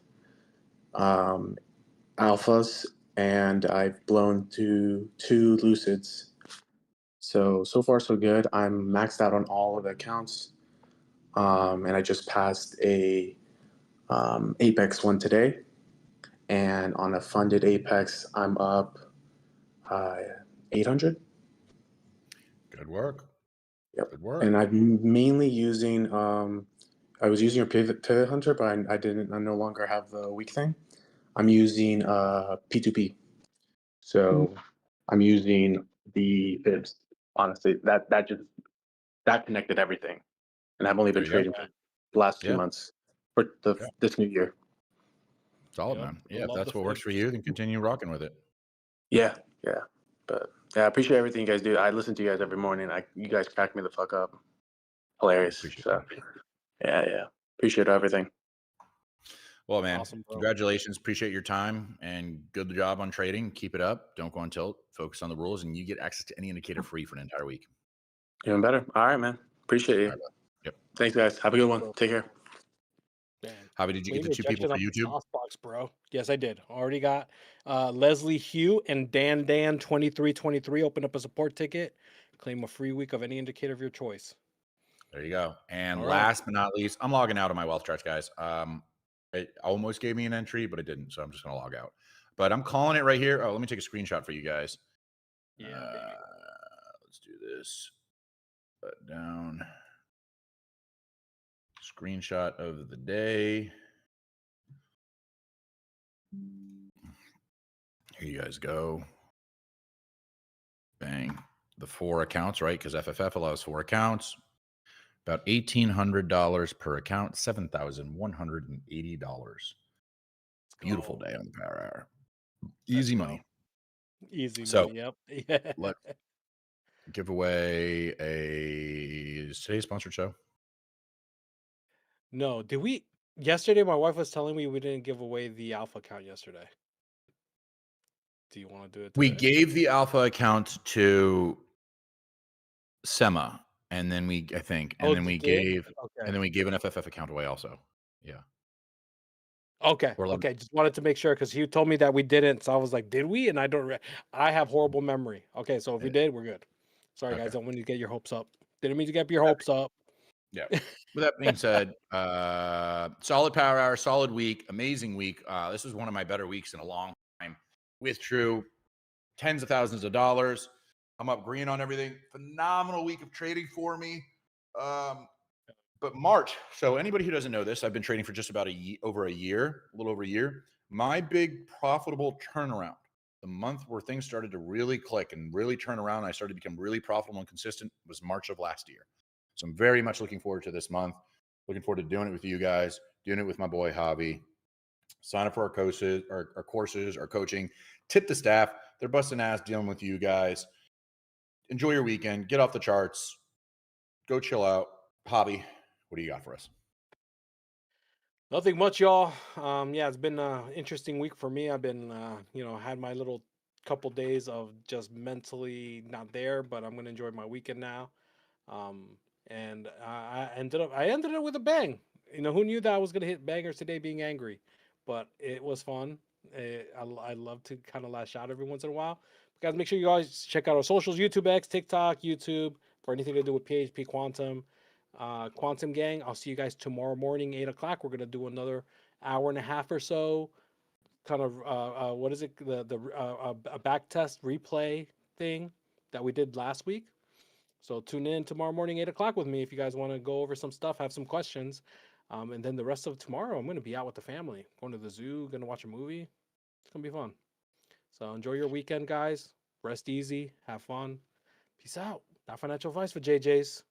Alphas, and I've blown to 2 lucids. So far so good. I'm maxed out on all of the accounts. And I just passed a Apex one today. And on a funded Apex, I'm up 800. Good work. Yep. Good work. And I'm mainly using I was using a pivot hunter, but I no longer have the weak thing. I'm using P2P. So I'm using the fibs. Honestly, that connected everything. And I've only been There you go. trading for the last 2 Yeah. months for this new year. Solid, Yep. man. Yeah, if Love that's the what works for you, then continue rocking with it. Yeah. But yeah, I appreciate everything you guys do. I listen to you guys every morning. You guys crack me the fuck up. Hilarious. Appreciate So yeah. Appreciate everything. Well, man, Awesome, bro. congratulations. Appreciate your time and good job on trading. Keep it up. Don't go on tilt. Focus on the rules, and you get access to any indicator free for an entire week. Even better. All right, man. Appreciate you. All right, bud. Yep. Thanks, guys. Have a good one. Bro. Take care. Man, Javi, did you get clean the two people rejection for up the YouTube? sauce box, bro. Yes, I did. Already got Leslie Hugh and Dan 2323 opened up a support ticket. Claim a free week of any indicator of your choice. There you go. And All right. last but not least, I'm logging out of my wealth charts, guys. It almost gave me an entry, but it didn't. So I'm just going to log out. But I'm calling it right here. Oh, let me take a screenshot for you guys. Yeah, baby. Let's do this. Put down. Screenshot of the day. Here you guys go. Bang. The 4 accounts, right? Because FFF allows 4 accounts. About $1,800 per account, $7,180. Beautiful day on the Power Hour. Easy money. Easy So, money. Yep. Yeah. let's give away is today's sponsored show. No, did we? Yesterday, my wife was telling me we didn't give away the alpha account yesterday. Do you want to do it We today? gave the alpha account to Sema, and then I think, and Oh, then you we did? gave, Okay. and then we gave an FFF account away also. Yeah. Okay. Or let- Okay. Just wanted to make sure because he told me that we didn't. So I was like, did we? And I don't. I have horrible memory. Okay. So if we did, we're good. Sorry, guys. Okay. Don't want you to get your hopes up. Didn't mean to get your hopes up. Yeah. With that being said, solid Power Hour, solid week, amazing week. This was one of my better weeks in a long time. With True, tens of thousands of dollars. I'm up green on everything. Phenomenal week of trading for me. But March. So anybody who doesn't know this, I've been trading for just about a little over a year. My big profitable turnaround, the month where things started to really click and really turn around, I started to become really profitable and consistent, was March of last year. So I'm very much looking forward to this month. Looking forward to doing it with you guys, doing it with my boy Javi. Sign up for our courses, our coaching. Tip the staff. They're busting ass dealing with you guys. Enjoy your weekend. Get off the charts. Go chill out. Javi, what do you got for us? Nothing much, y'all. Yeah, it's been an interesting week for me. I've been, had my little couple days of just mentally not there, but I'm gonna enjoy my weekend now. Um, and I ended up with a bang. Who knew that I was gonna hit bangers today, being angry, but it was fun. I love to kind of lash out every once in a while. Guys, make sure you guys check out our socials: YouTube X, TikTok, YouTube, for anything to do with PHP Quantum. Quantum Gang. I'll see you guys tomorrow morning, 8 o'clock. We're gonna do another hour and a half or so. Kind of what is it? A back test replay thing that we did last week. So tune in tomorrow morning, 8 o'clock with me if you guys want to go over some stuff, have some questions. And then the rest of tomorrow, I'm gonna be out with the family, going to the zoo, gonna watch a movie. It's gonna be fun. So enjoy your weekend, guys. Rest easy, have fun. Peace out. Not financial advice for JJ's.